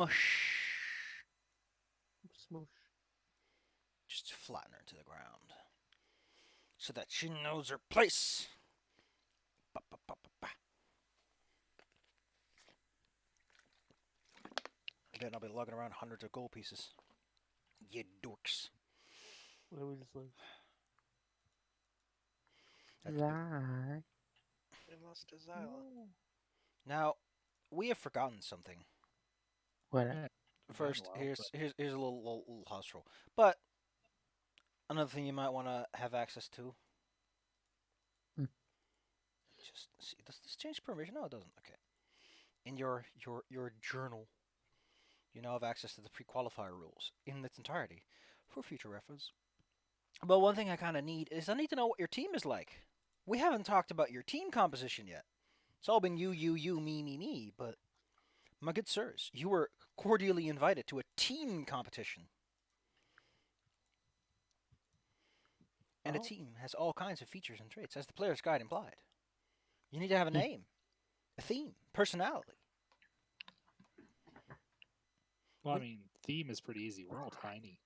Smush. Smoosh. Just flatten her to the ground. So that she knows her place. Ba, ba, ba, ba, ba. Then I'll be lugging around hundreds of gold pieces. You dorks. What are we just like? Zai. We lost Zyla. Now, we have forgotten something. What? Yeah, First, well, here's a little house rule. But another thing you might want to have access to. Just see. Does this change permission? No, it doesn't. Okay. In your journal, you now have access to the pre-qualifier rules in its entirety for future reference. But one thing I kind of need is I need to know what your team is like. We haven't talked about your team composition yet. It's all been you, me, but my good sirs, you were cordially invited to a team competition. And a team has all kinds of features and traits, as the player's guide implied. You need to have a name, a theme, personality. Well, I mean, theme is pretty easy. We're all tiny.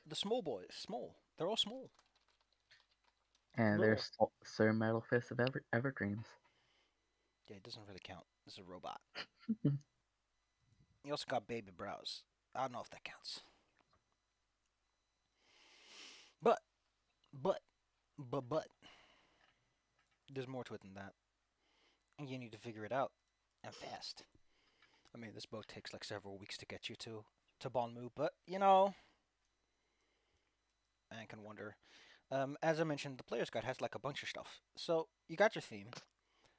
The small boys, small. They're all small. And there's Sir Metal Fist of Evergreens. Yeah, it doesn't really count. This is a robot. You also got baby brows. I don't know if that counts. But, there's more to it than that. And you need to figure it out. And fast. I mean, this boat takes like several weeks to get you to Bonmu, but, you know, I can wonder. As I mentioned, the player's guide has like a bunch of stuff. So, you got your theme.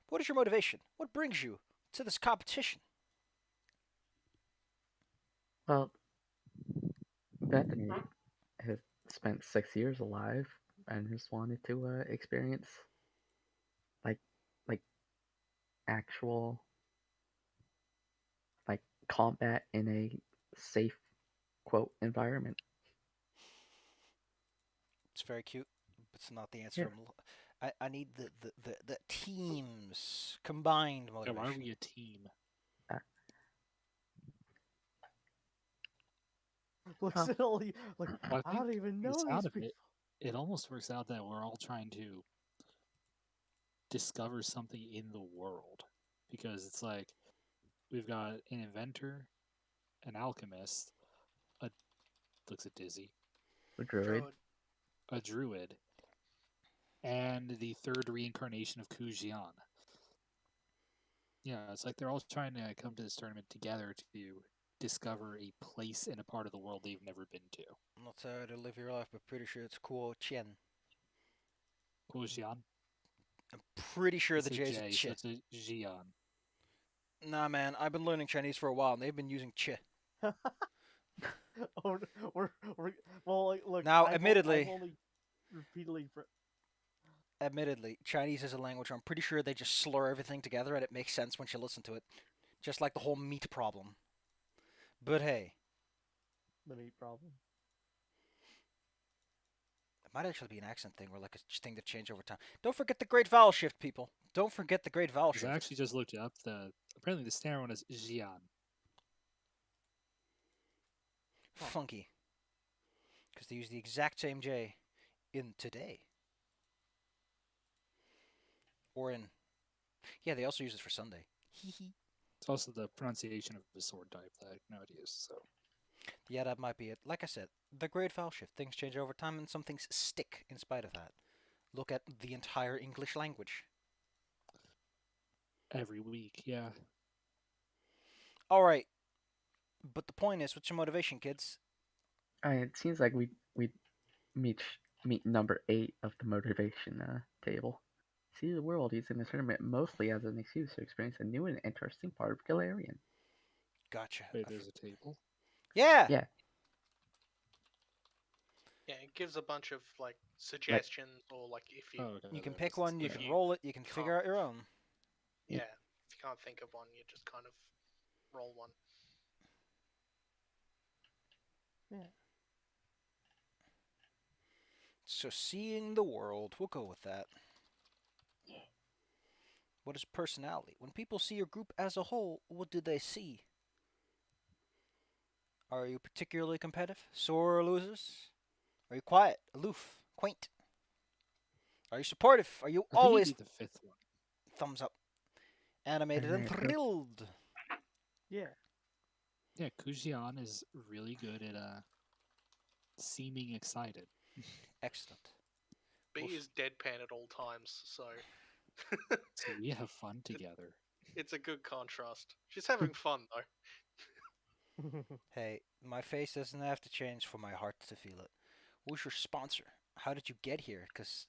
What is your motivation? What brings you to this competition? Well, Bethany has spent 6 years alive and just wanted to experience like actual combat in a safe quote environment. It's very cute, but it's not the answer. Yeah. I need the team's combined Yeah, motivation. why are we a team? Listen, like Well, I don't even know the sound these of people. it almost works out that we're all trying to discover something in the world. Because it's like, we've got an inventor, an alchemist, looks at Dizzy, a druid, and the third reincarnation of Kujian. Yeah, it's like they're all trying to come to this tournament together to discover a place in a part of the world they've never been to. I'm not sorry to live your life, but pretty sure it's Kuo Chen. Kujian? I'm pretty sure It's the J's J, are Chi. so it's a Jian. Nah, man, I've been learning Chinese for a while, and they've been using Chi. Well, look. Now, I've admittedly, only repeatedly. Chinese is a language where I'm pretty sure they just slur everything together, and it makes sense once you listen to it. Just like the whole meat problem. But hey. The meat problem. It might actually be an accent thing, or like a thing that change over time. Don't forget the great vowel shift, people. Don't forget the great vowel shift. I actually just looked it up. Apparently the standard one is Jian. Funky. Because they use the exact same J in today. Or in... Yeah, they also use it for Sunday. It's also the pronunciation of the sword type that I know it is, so... Yeah, that might be it. Like I said, the great vowel shift. Things change over time, and some things stick in spite of that. Look at the entire English language. Every week, yeah. Alright. But the point is, what's your motivation, kids? It seems like we meet number 8 of the motivation table. See the world using the tournament mostly as an excuse to experience a new and interesting part of Galarian. Gotcha. Wait, there's a table? Yeah! Yeah. Yeah, it gives a bunch of like suggestions, or like if you you can pick one, you can roll it, you can figure out your own. Yeah, if you can't think of one, you just kind of roll one. Yeah. So seeing the world, we'll go with that. What is personality? When people see your group as a whole, what do they see? Are you particularly competitive? Sore losers? Are you quiet, aloof, quaint? Are you supportive? Are you I think always it'd be the fifth one. thumbs up? Animated and Alright, cool. thrilled. Yeah. Yeah, Kujian is really good at seeming excited. Excellent. B Well, is deadpan at all times, so So we have fun together. it's a good contrast. She's having fun though. Hey, my face doesn't have to change for my heart to feel it. Who's your sponsor? How did you get here? Because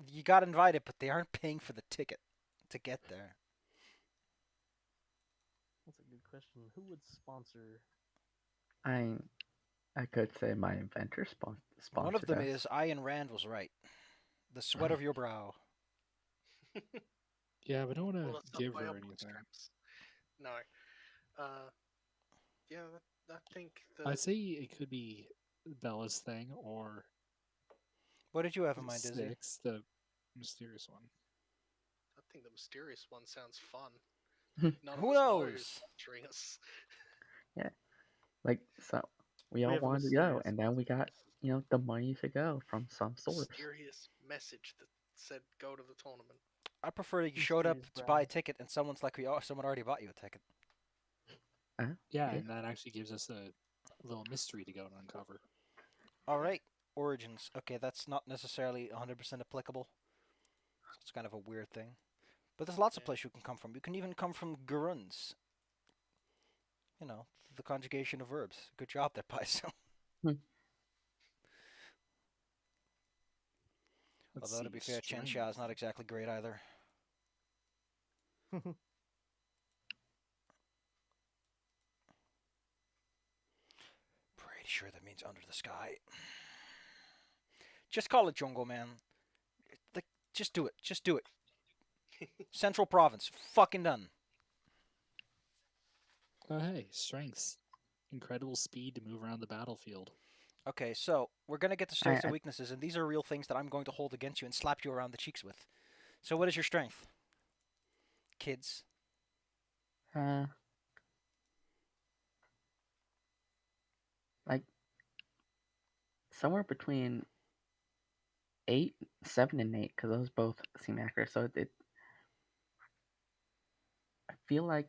you got invited, but they aren't paying for the ticket to get there. That's a good question. Who would sponsor? I could say my inventor sponsor. One of them us. is Ayn Rand was right. The sweat of your brow. Yeah, we don't want Pull to us up give by her our anything. bootstraps. No. Yeah, I think I'd the say it could be Bella's thing or What did you have in mind, Dizzy? 6, the mysterious one. I think the mysterious one sounds fun. None Who of us know knows? who's sponsoring us. Like, so we all have a wanted to go, mysterious and then we got the money to go from some source. Mysterious message that said go to the tournament. I prefer you showed up Mysterious to buy a brow. ticket and someone's like, "Oh, someone already bought you a ticket." Yeah, Yeah. and that actually gives us a little mystery to go and uncover. All right, Origins. Okay, that's not necessarily 100% applicable. It's kind of a weird thing. But there's lots of Yeah. places you can come from. You can even come from Guruns. You know, the conjugation of verbs. Good job there, Paizo. Let's Although, to see, be fair, Chen strength. Xia is not exactly great either. Pretty sure that means under the sky. Just call it Jungle Man. Like, just do it. Just do it. Central Province. Fucking done. Oh, hey, strengths. Incredible speed to move around the battlefield. Okay, so we're gonna get to strengths and I- weaknesses, and these are real things that I'm going to hold against you and slap you around the cheeks with. So, what is your strength, kids? Like somewhere between 8, 7, and 8, because those both seem accurate. So I feel like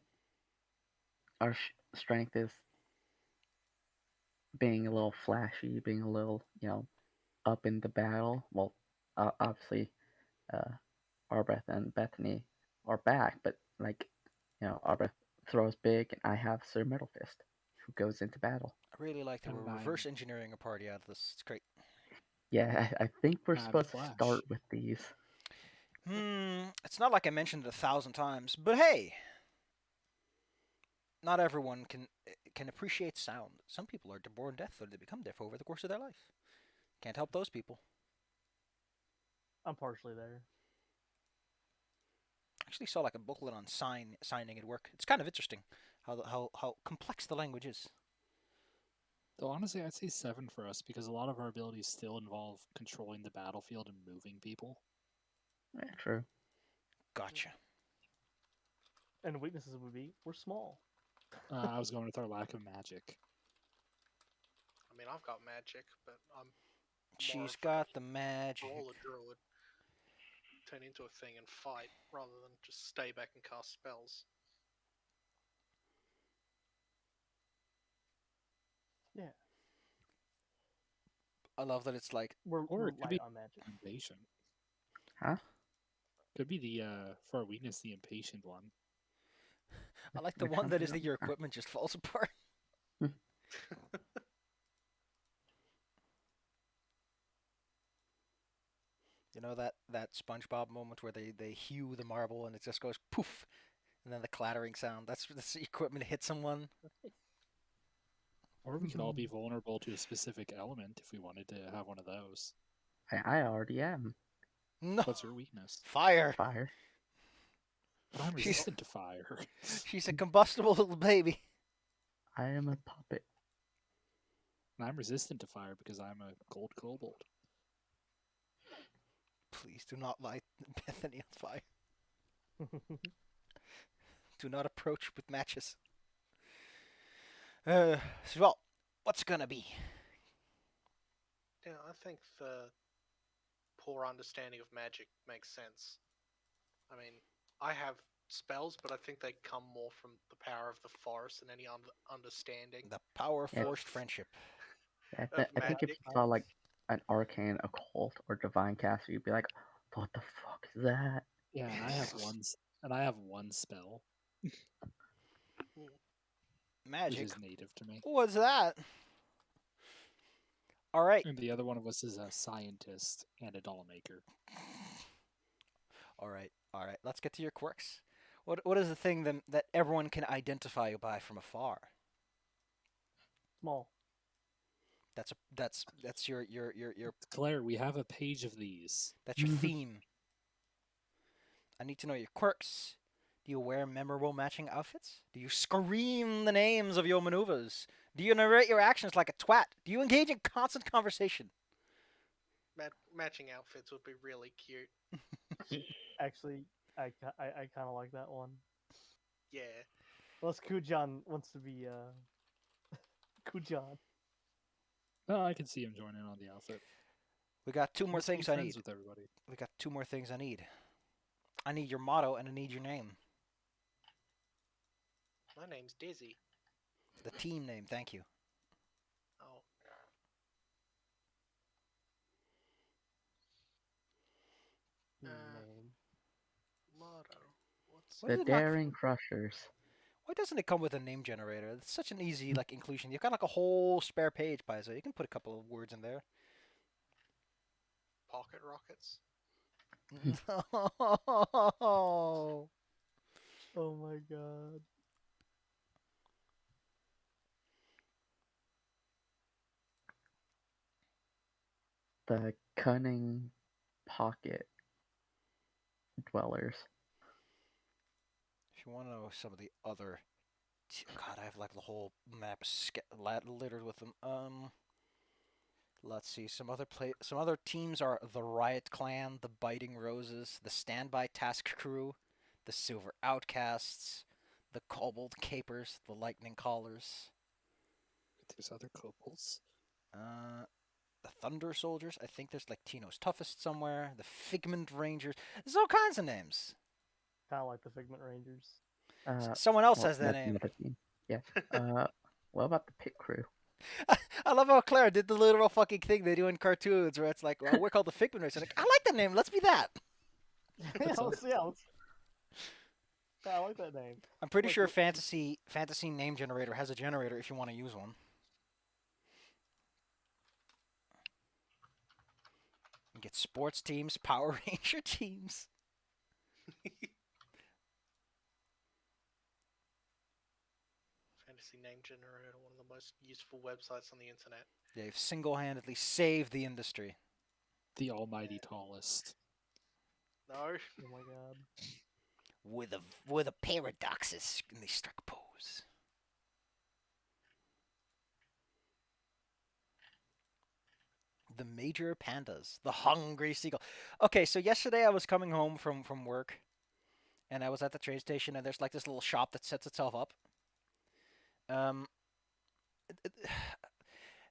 our strength is being a little flashy, being a little, up in the battle. Well, obviously, Arbeth and Bethany are back, but like, Arbeth throws big, and I have Sir Metal Fist, who goes into battle. I really like that And we're I'm- reverse engineering a party out of this. It's great. Yeah, I think we're Mad supposed Flash. to start with these. It's not like I mentioned it 1,000 times, but hey, not everyone can appreciate sound. Some people are born deaf, or they become deaf over the course of their life. Can't help those people. I'm partially there. Actually, saw like a booklet on signing at work. It's kind of interesting how complex the language is. Though honestly, I'd say 7 for us because a lot of our abilities still involve controlling the battlefield and moving people. Yeah, true. Gotcha. And weaknesses would be we're small. I was going with our lack of magic. I mean, I've got magic, but I'm She's afraid got the magic. roll a druid, turn into a thing and fight rather than just stay back and cast spells. Yeah. I love that it's like We're Or it could light be on magic. impatient. Huh? Could be the for our weakness, the impatient one. I like the Which one that one's is that it? your equipment just falls apart. You know that SpongeBob moment where they hew the marble and it just goes poof, and then the clattering sound. That's the equipment hit someone. Or we could all be vulnerable to a specific element if we wanted to have one of those. I already am. No, What's your weakness? fire. Fire. But I'm She's- resistant to fire. She's a combustible little baby. I am a puppet. And I'm resistant to fire because I'm a gold kobold. Please do not light Bethany on fire. Do not approach with matches. So, well, What's it gonna be? Yeah, I think the poor understanding of magic makes sense. I mean, I have spells, but I think they come more from the power of the forest and any understanding The power Yeah. forced friendship. I, of I think if magic. you saw like an arcane, occult, or divine caster, you'd be like, "What the fuck is that?" Yeah, and I have one spell, which Magic. is native to me. What's that? All right. And the other one of us is a scientist and a doll maker. All right. All right. Let's get to your quirks. What is the thing that everyone can identify you by from afar? Small. That's your Claire, we have a page of these. that's your theme. I need to know your quirks. Do you wear memorable matching outfits? Do you scream the names of your maneuvers? Do you narrate your actions like a twat? Do you engage in constant conversation? Matching outfits would be really cute. Actually, I kind of like that one. Yeah. Unless Kujan wants to be Kujan. Oh, I can see him joining on the outfit. We got two more Let's be things I friends need. with everybody. We got two more things I need. I need your motto and I need your name. My name's Dizzy. The team name, thank you. Oh. Name. Motto. What's What The did it not- Daring Crushers. Why doesn't it come with a name generator? It's such an easy like inclusion. You've got like a whole spare page, Paizo. You can put a couple of words in there. pocket rockets? No. Oh my god. The Cunning Pocket Dwellers. If you want to know some of the other, God, I have like the whole map littered with them. Let's see. Some other teams are the Riot Clan, the Biting Roses, the Standby Task Crew, the Silver Outcasts, the Kobold Capers, the Lightning Callers, There's other kobolds. the Thunder Soldiers. I think there's like Tino's Toughest somewhere. The Figment Rangers. There's all kinds of names. Kind of like the Figment Rangers. Someone else Well, has that that's name. another team. Yeah. What about the Pit Crew? I love how Claire did the literal fucking thing they do in cartoons where it's like, well, we're called the Figment Rangers. Like, I like that name. Let's be that. Yeah, I like that name. I'm pretty Like sure the- fantasy name generator has a generator if you want to use one. You get sports teams, Power Ranger teams. Fantasy name generator, one of the most useful websites on the internet. They've single-handedly saved the industry. The almighty tallest. No. Oh my god. With a paradoxes in the struck pose. The major pandas, the hungry seagull. Okay, so yesterday I was coming home from work, and I was at the train station, and there's like this little shop that sets itself up.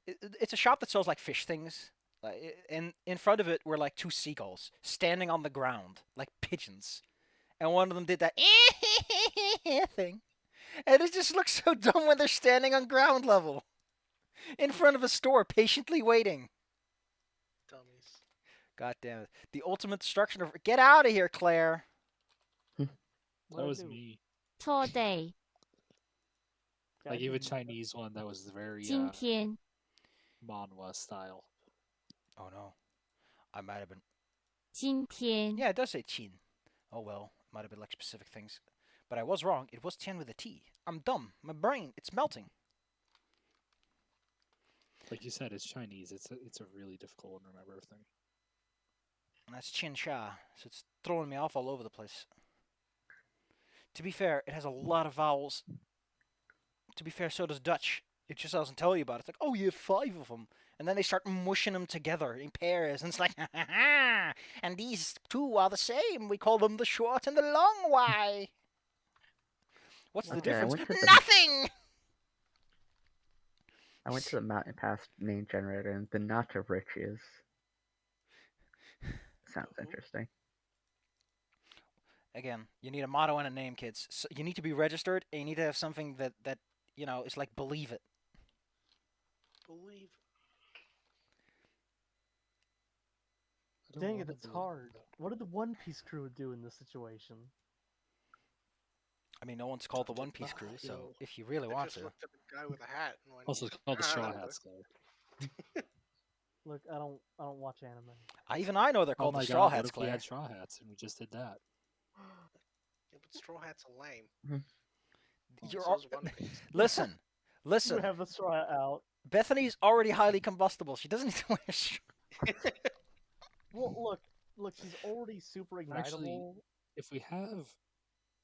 It's a shop that sells like fish things, and in front of it were like two seagulls standing on the ground like pigeons, and one of them did that thing, and it just looks so dumb when they're standing on ground level in front of a store patiently waiting. Dummies. God damn it! The ultimate destruction of get out of here, Claire. That What'd I was do? me. 错 day, Yeah, I gave a didn't- Chinese one that was very 今天 manhwa style. Oh no, I might have been. 今天 Yeah, it does say Qin. Oh well, it might have been like specific things, but I was wrong. It was Tian with a T. I'm dumb. My brain, it's melting. Like you said, it's Chinese. It's a really difficult one to remember thing. And that's Chin Sha, so it's throwing me off all over the place. To be fair, it has a lot of vowels. To be fair, so does Dutch. It just doesn't tell you about it. It's like, oh, you have 5 of them. And then they start mushing them together in pairs. And it's like, ha ha ha. And these two are the same. We call them the short and the long Y. What's the Okay, I difference? went to the- Nothing! I went to the Mountain Pass name generator, and the Notch of Riches sounds Ooh. interesting. Again, you need a motto and a name, kids. So you need to be registered, and you need to have something that is like believe it. Believe. I don't Dang it, wanna it's believe hard. that. What did the One Piece crew do in this situation? I mean, no one's called the Time One to Piece crew, so battle. if you really They want just to, looked at the guy with a hat and went. Also, it's called the "Ah, Straw that'll do." Hats, though. Look, I don't watch anime. I know they're Oh called my the Straw god, what Hats, if we Claire. had Straw Hats and we just did that? Yeah, but straw hats are lame. You're So al- is One Piece. listen, You listen. have the straw out. Bethany's already highly combustible. She doesn't need to wear straw. Well, look, she's already super ignitable. Actually, if we have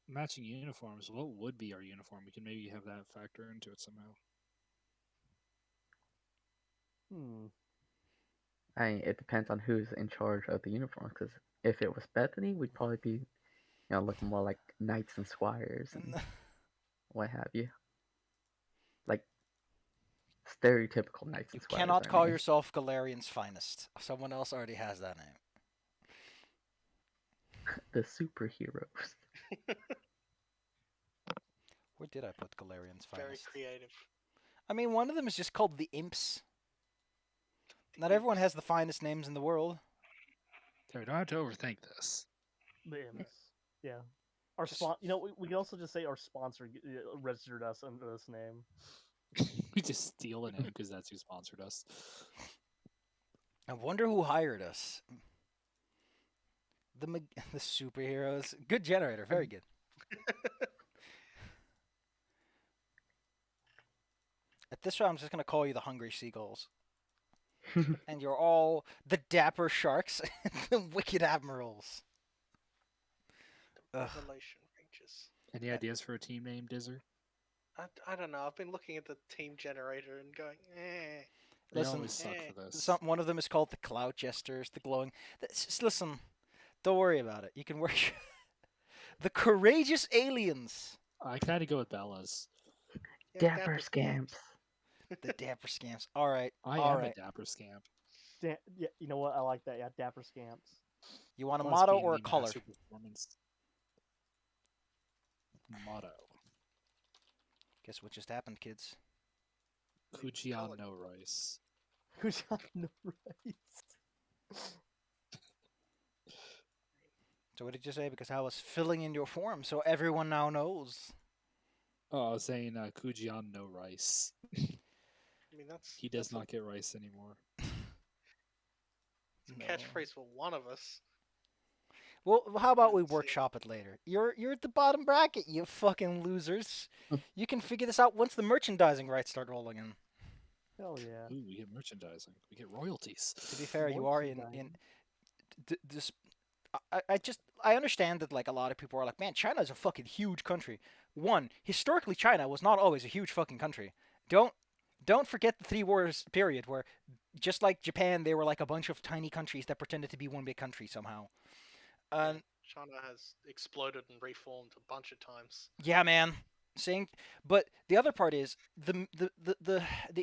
matching uniforms, what would be our uniform? We can maybe have that factor into it somehow. I mean, it depends on who's in charge of the uniform. Because if it was Bethany, we'd probably be, looking more like knights and squires and what have you. Like stereotypical knights You and squires. cannot I call mean. yourself Galarian's finest. Someone else already has that name. The superheroes. Where did I put Galarian's Very finest? creative. I mean, one of them is just called the Imps. The Not everyone imps. has the finest names in the world. Okay, we don't have to overthink this. The Imps. Yeah. Our Just- we can also just say our sponsor registered us under this name. We just steal a name because that's who sponsored us. I wonder who hired us. The superheroes. Good generator. Very good. At this round, I'm just going to call you the Hungry Seagulls. And you're all the Dapper Sharks and the Wicked Admirals. Ugh. Revelation Rangers. Any ideas for a team name, Dizzer? I don't know. I've been looking at the team generator and going, eh. They Listen, always suck eh. for this. One of them is called the Cloud Jesters, the Glowing. Listen, don't worry about it. You can work. The Courageous Aliens. I kind of go with Bella's. Yeah, Dapper scamps. The Dapper Scamps. All right. I all am right. a dapper scamp. Yeah, you know what? I like that. Yeah, Dapper Scamps. You want a Must motto be or a the color? master performance. Motto. Guess what just happened, kids? Kuchi Color. on no rice. Who's on no rice? So what did you say? Because I was filling in your form, so everyone now knows. Oh, I was saying Kuji on no rice. I mean, that's He does that's not get rice anymore. a catchphrase for one of us. Well, how about we Let's see. workshop it later? You're at the bottom bracket, you fucking losers. You can figure this out once the merchandising rights start rolling in. Hell yeah. Ooh, we get merchandising. We get royalties. To be fair, you are in Merchandising. this. I understand that like a lot of people are like, man, China's a fucking huge country. One, historically, China was not always a huge fucking country. Don't forget the 3 wars period where, just like Japan, they were like a bunch of tiny countries that pretended to be one big country somehow. And China has exploded and reformed a bunch of times. yeah, man. But the other part is the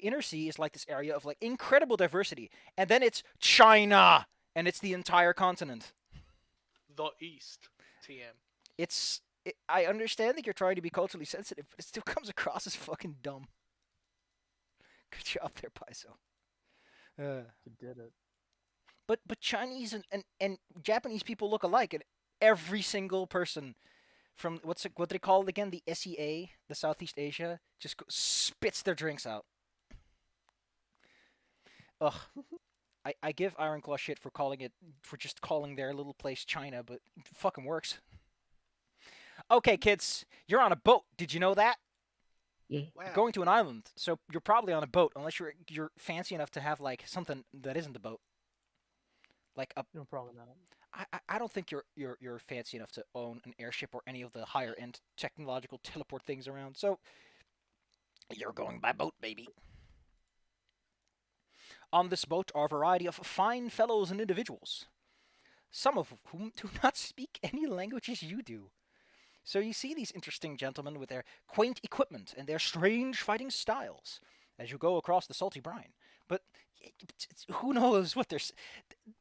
inner sea is like this area of like incredible diversity, and then it's China, and it's the entire continent. The East, TM. I understand that you're trying to be culturally sensitive, but it still comes across as fucking dumb. Good job there, Paizo. You did it. But Chinese and Japanese people look alike, and every single person from what they call it again, the SEA, the Southeast Asia, just spits their drinks out. Ugh. I give Ironclaw shit for just calling their little place China, but it fucking works. Okay, kids, you're on a boat. Did you know that? Yeah. Wow. You're going to an island, so you're probably on a boat, unless you're fancy enough to have like something that isn't a boat. Like a No problem not. I don't think you're fancy enough to own an airship or any of the higher end technological teleport things around. So you're going by boat, baby. On this boat are a variety of fine fellows and individuals, some of whom do not speak any languages you do. So you see these interesting gentlemen with their quaint equipment and their strange fighting styles. as you go across the salty brine. But who knows what there's.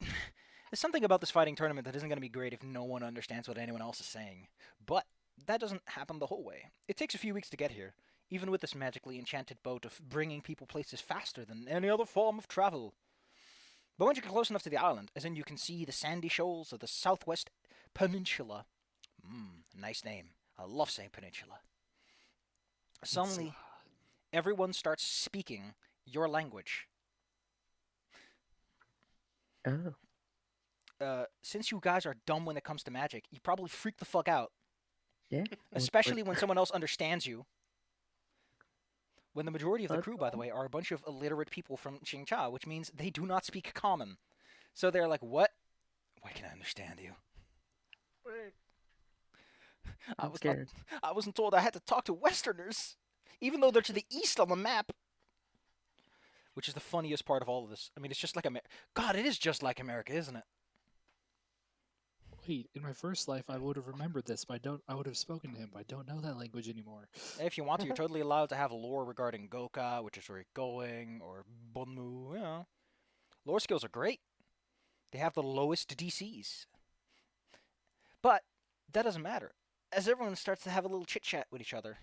There's something about this fighting tournament that isn't going to be great if no one understands what anyone else is saying. But that doesn't happen the whole way. It takes a few weeks to get here, even with this magically enchanted boat of bringing people places faster than any other form of travel. But once you get close enough to the island, as in you can see the sandy shoals of the southwest peninsula. Nice name. I love saying peninsula. Suddenly, everyone starts speaking your language. Oh. Since you guys are dumb when it comes to magic, you probably freak the fuck out. Yeah. Especially when someone else understands you. When the majority of the crew, by the way, are a bunch of illiterate people from Qingcha, which means they do not speak common. So they're like, what? Why can I understand you? I'm scared. I wasn't told I had to talk to Westerners, even though they're to the east on the map. Which is the funniest part of all of this. I mean, it's just like God, it is just like America, isn't it? Wait, in my first life, I would have remembered this, but I would have spoken to him, but I don't know that language anymore. If you want to, you're totally allowed to have lore regarding Goka, which is where you're going, or Bunmu, you know. Lore skills are great. They have the lowest DCs. But that doesn't matter. As everyone starts to have a little chit-chat with each other,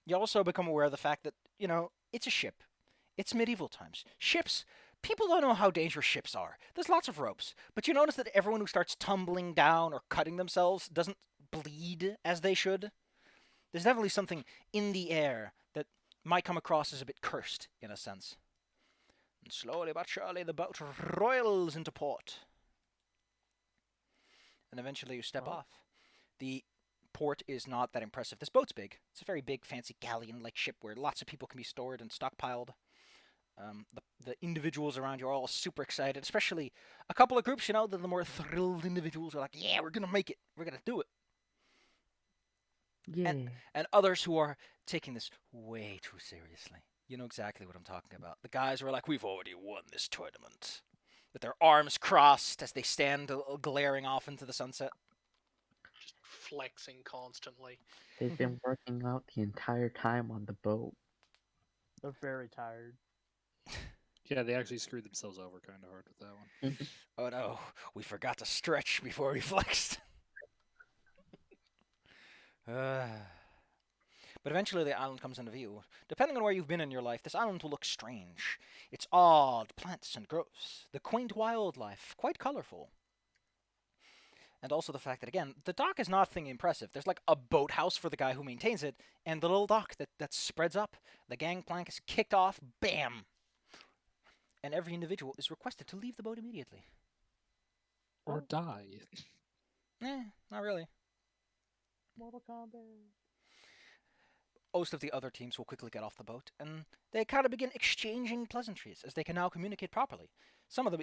you also become aware of the fact that, you know, it's a ship. It's medieval times. Ships, people don't know how dangerous ships are. There's lots of ropes. But you notice that everyone who starts tumbling down or cutting themselves doesn't bleed as they should. There's definitely something in the air that might come across as a bit cursed, in a sense. And slowly but surely the boat roils into port. And eventually you step off. The port is not that impressive. This boat's big. It's a very big, fancy galleon-like ship where lots of people can be stored and stockpiled. The individuals around you are all super excited, especially a couple of groups, you know, the more thrilled individuals are like, yeah, we're going to make it. We're going to do it. Yeah. And others who are taking this way too seriously. You know exactly what I'm talking about. The guys who are like, we've already won this tournament. With their arms crossed as they stand glaring off into the sunset. Just flexing constantly. They've been working out the entire time on the boat. They're very tired. Yeah, they actually screwed themselves over kind of hard with that one. Oh no, we forgot to stretch before we flexed. But eventually the island comes into view. Depending on where you've been in your life, this island will look strange. It's odd plants and growths, the quaint wildlife, quite colorful. And also the fact that, again, the dock is nothing impressive. There's like a boathouse for the guy who maintains it, and the little dock that spreads up. The gangplank is kicked off, bam! And every individual is requested to leave the boat immediately. Or die. Not really. Mortal Kombat. Most of the other teams will quickly get off the boat, and they kind of begin exchanging pleasantries, as they can now communicate properly. Some of them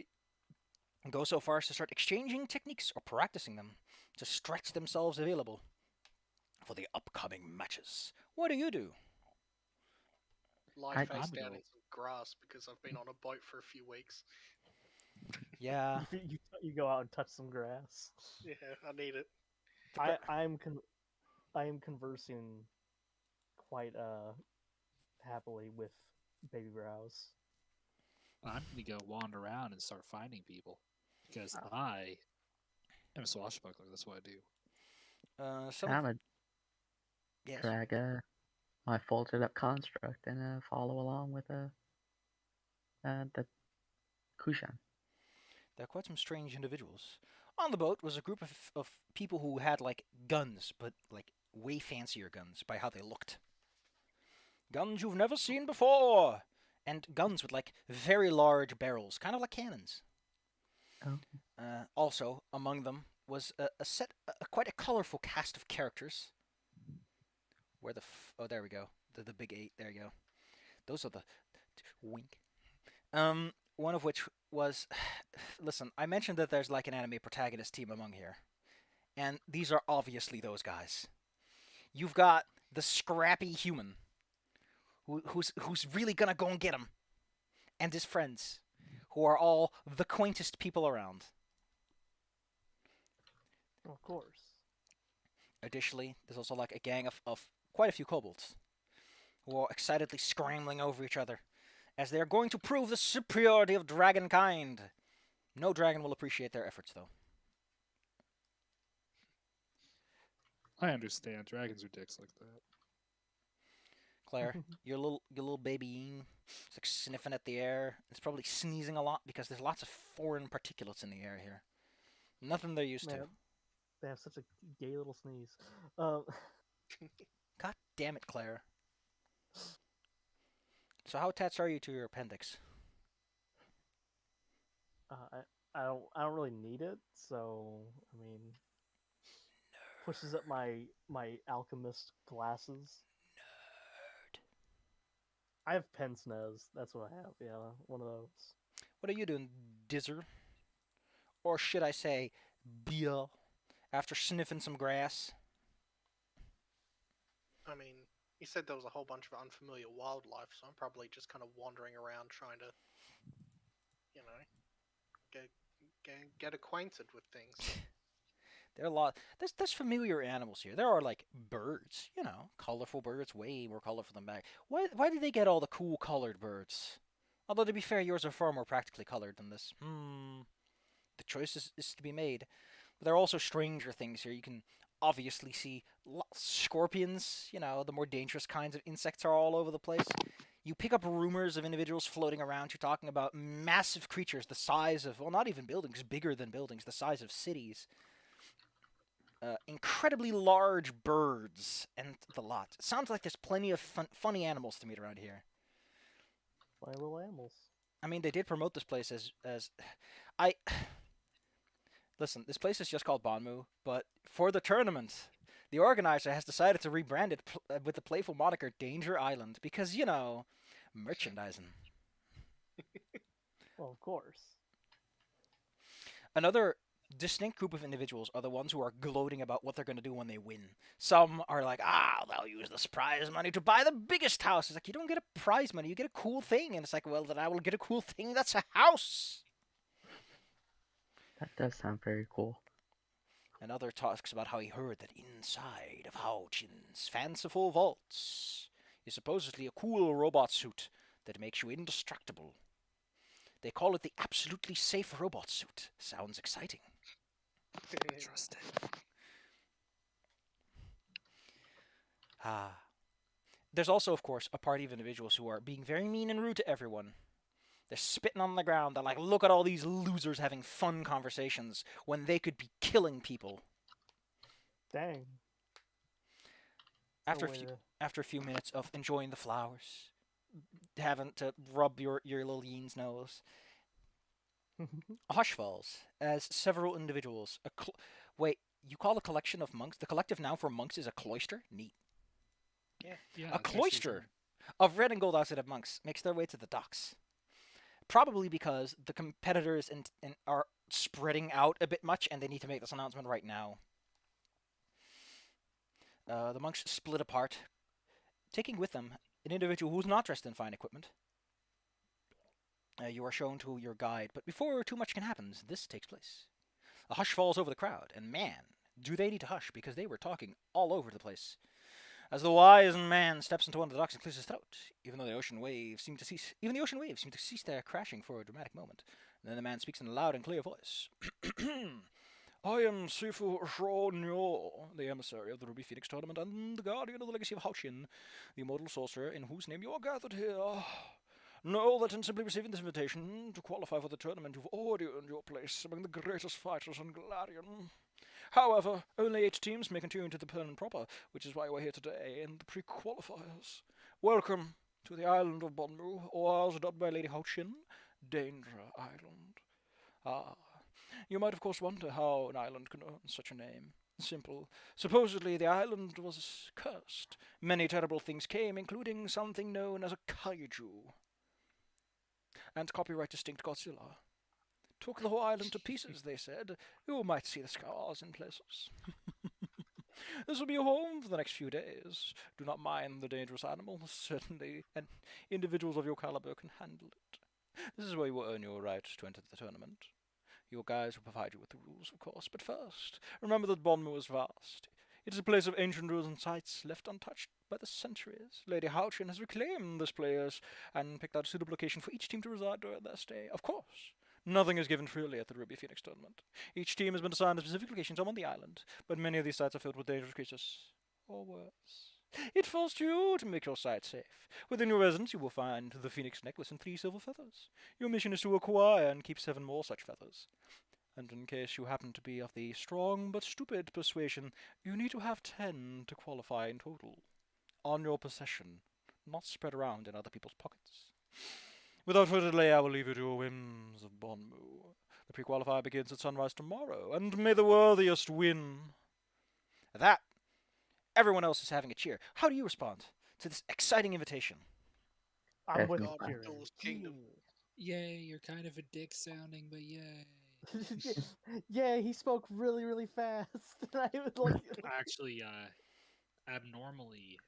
go so far as to start exchanging techniques or practicing them to stretch themselves available for the upcoming matches. What do you do? Lie I- face I'm down gonna- in some grass because I've been on a boat for a few weeks. Yeah. You go out and touch some grass. Yeah, I need it. I am conversing quite happily with Baby Brows. I'm going to go wander around and start finding people. Because I am a swashbuckler. That's what I do. I'm a Yes. drag my folded up construct and follow along with the Kushan. They're quite some strange individuals. On the boat was a group of people who had, like, guns, but, like, way fancier guns by how they looked. Guns you've never seen before! And guns with, like, very large barrels, kind of like cannons. Oh. Also, among them was quite a colorful cast of characters. Where the oh, there we go. The big 8, there you go. Those are the wink. One of which was, listen, I mentioned that there's like an anime protagonist team among here, and these are obviously those guys. You've got the scrappy human, who's really gonna go and get him, and his friends, who are all the quaintest people around. Of course. Additionally, there's also like a gang of quite a few kobolds, who are excitedly scrambling over each other, as they are going to prove the superiority of dragonkind. No dragon will appreciate their efforts, though. I understand. Dragons are dicks like that. Claire, your little baby is like sniffing at the air. It's probably sneezing a lot because there's lots of foreign particulates in the air here. Nothing they're used to. Man, they have such a gay little sneeze. Um, God damn it, Claire. So how attached are you to your appendix? I don't really need it, so I mean, pushes up my alchemist glasses. I have pince nose. That's what I have. Yeah, one of those. What are you doing, Dizzer? Or should I say, Bill, after sniffing some grass? I mean, you said there was a whole bunch of unfamiliar wildlife, so I'm probably just kind of wandering around trying to, you know, get acquainted with things. There are a lot. There's familiar animals here. There are like birds, you know, colorful birds, way more colorful than back. Why did they get all the cool colored birds? Although to be fair, yours are far more practically colored than this. The choice is to be made. But there are also stranger things here. You can obviously see scorpions. You know, the more dangerous kinds of insects are all over the place. You pick up rumors of individuals floating around. You're talking about massive creatures the size of, well, not even buildings, bigger than buildings, the size of cities. Incredibly large birds and the lot. It sounds like there's plenty of funny animals to meet around here. Funny little animals. I mean, they did promote this place as I listen. This place is just called Banmu, but for the tournament, the organizer has decided to rebrand it with the playful moniker Danger Island because you know, merchandising. Well, of course. Another distinct group of individuals are the ones who are gloating about what they're going to do when they win. Some are like, they'll use this prize money to buy the biggest house. It's like, you don't get a prize money, you get a cool thing. And it's like, well, then I will get a cool thing that's a house. That does sound very cool. Another talks about how he heard that inside of Hao Chin's fanciful vaults is supposedly a cool robot suit that makes you indestructible. They call it the absolutely safe robot suit. Sounds exciting. Trust it. There's also, of course, a party of individuals who are being very mean and rude to everyone. They're spitting on the ground. They're like, look at all these losers having fun conversations when they could be killing people. Dang. After No way to- a few minutes of enjoying the flowers, having to rub your little yeen's nose, a hush falls as several individuals. Wait, you call a collection of monks? The collective noun for monks is a cloister? Neat. Yeah, A it's actually cloister of red and gold outfitted monks makes their way to the docks. Probably because the competitors are spreading out a bit much and they need to make this announcement right now. The monks split apart, taking with them an individual who's not dressed in fine equipment. You are shown to your guide, but before too much can happen, this takes place. A hush falls over the crowd, and man, do they need to hush because they were talking all over the place. As the wise man steps into one of the docks and clears his throat, even the ocean waves seem to cease their crashing for a dramatic moment. And then the man speaks in a loud and clear voice. I am Sifu Shonyo, the emissary of the Ruby Phoenix tournament and the guardian of the legacy of Haoshin, the immortal sorcerer in whose name you are gathered here. Know that in simply receiving this invitation to qualify for the tournament, you've already earned your place among the greatest fighters in Gladion. However, only 8 teams may continue into the tournament proper, which is why we're here today in the Pre-Qualifiers. Welcome to the island of Bonmu, or as dubbed by Lady Haoshin, Danger Island. You might of course wonder how an island can earn such a name. Simple. Supposedly the island was cursed. Many terrible things came, including something known as a kaiju. And copyright distinct Godzilla. Took the whole island to pieces, they said. You might see the scars in places. This will be your home for the next few days. Do not mind the dangerous animals, certainly, and individuals of your caliber can handle it. This is where you will earn your right to enter the tournament. Your guides will provide you with the rules, of course, but first, remember that Bonmu is vast. It is a place of ancient ruins and sites left untouched by the centuries. Lady Houchin has reclaimed this place and picked out a suitable location for each team to reside during their stay. Of course, nothing is given freely at the Ruby Phoenix tournament. Each team has been assigned a specific location somewhere on the island, but many of these sites are filled with dangerous creatures, or worse. It falls to you to make your site safe. Within your residence, you will find the Phoenix necklace and 3 silver feathers. Your mission is to acquire and keep 7 more such feathers. And in case you happen to be of the strong but stupid persuasion, you need to have 10 to qualify in total. On your possession, not spread around in other people's pockets. Without further delay, I will leave you to your whims of Bonmu. The pre-qualifier begins at sunrise tomorrow, and may the worthiest win. At that, everyone else is having a cheer. How do you respond to this exciting invitation? I'm with Definitely. cheering. Duel's Kingdom. Yay, you're kind of a dick sounding, but yay. Yeah, he spoke really, really fast. I was like, Actually, abnormally,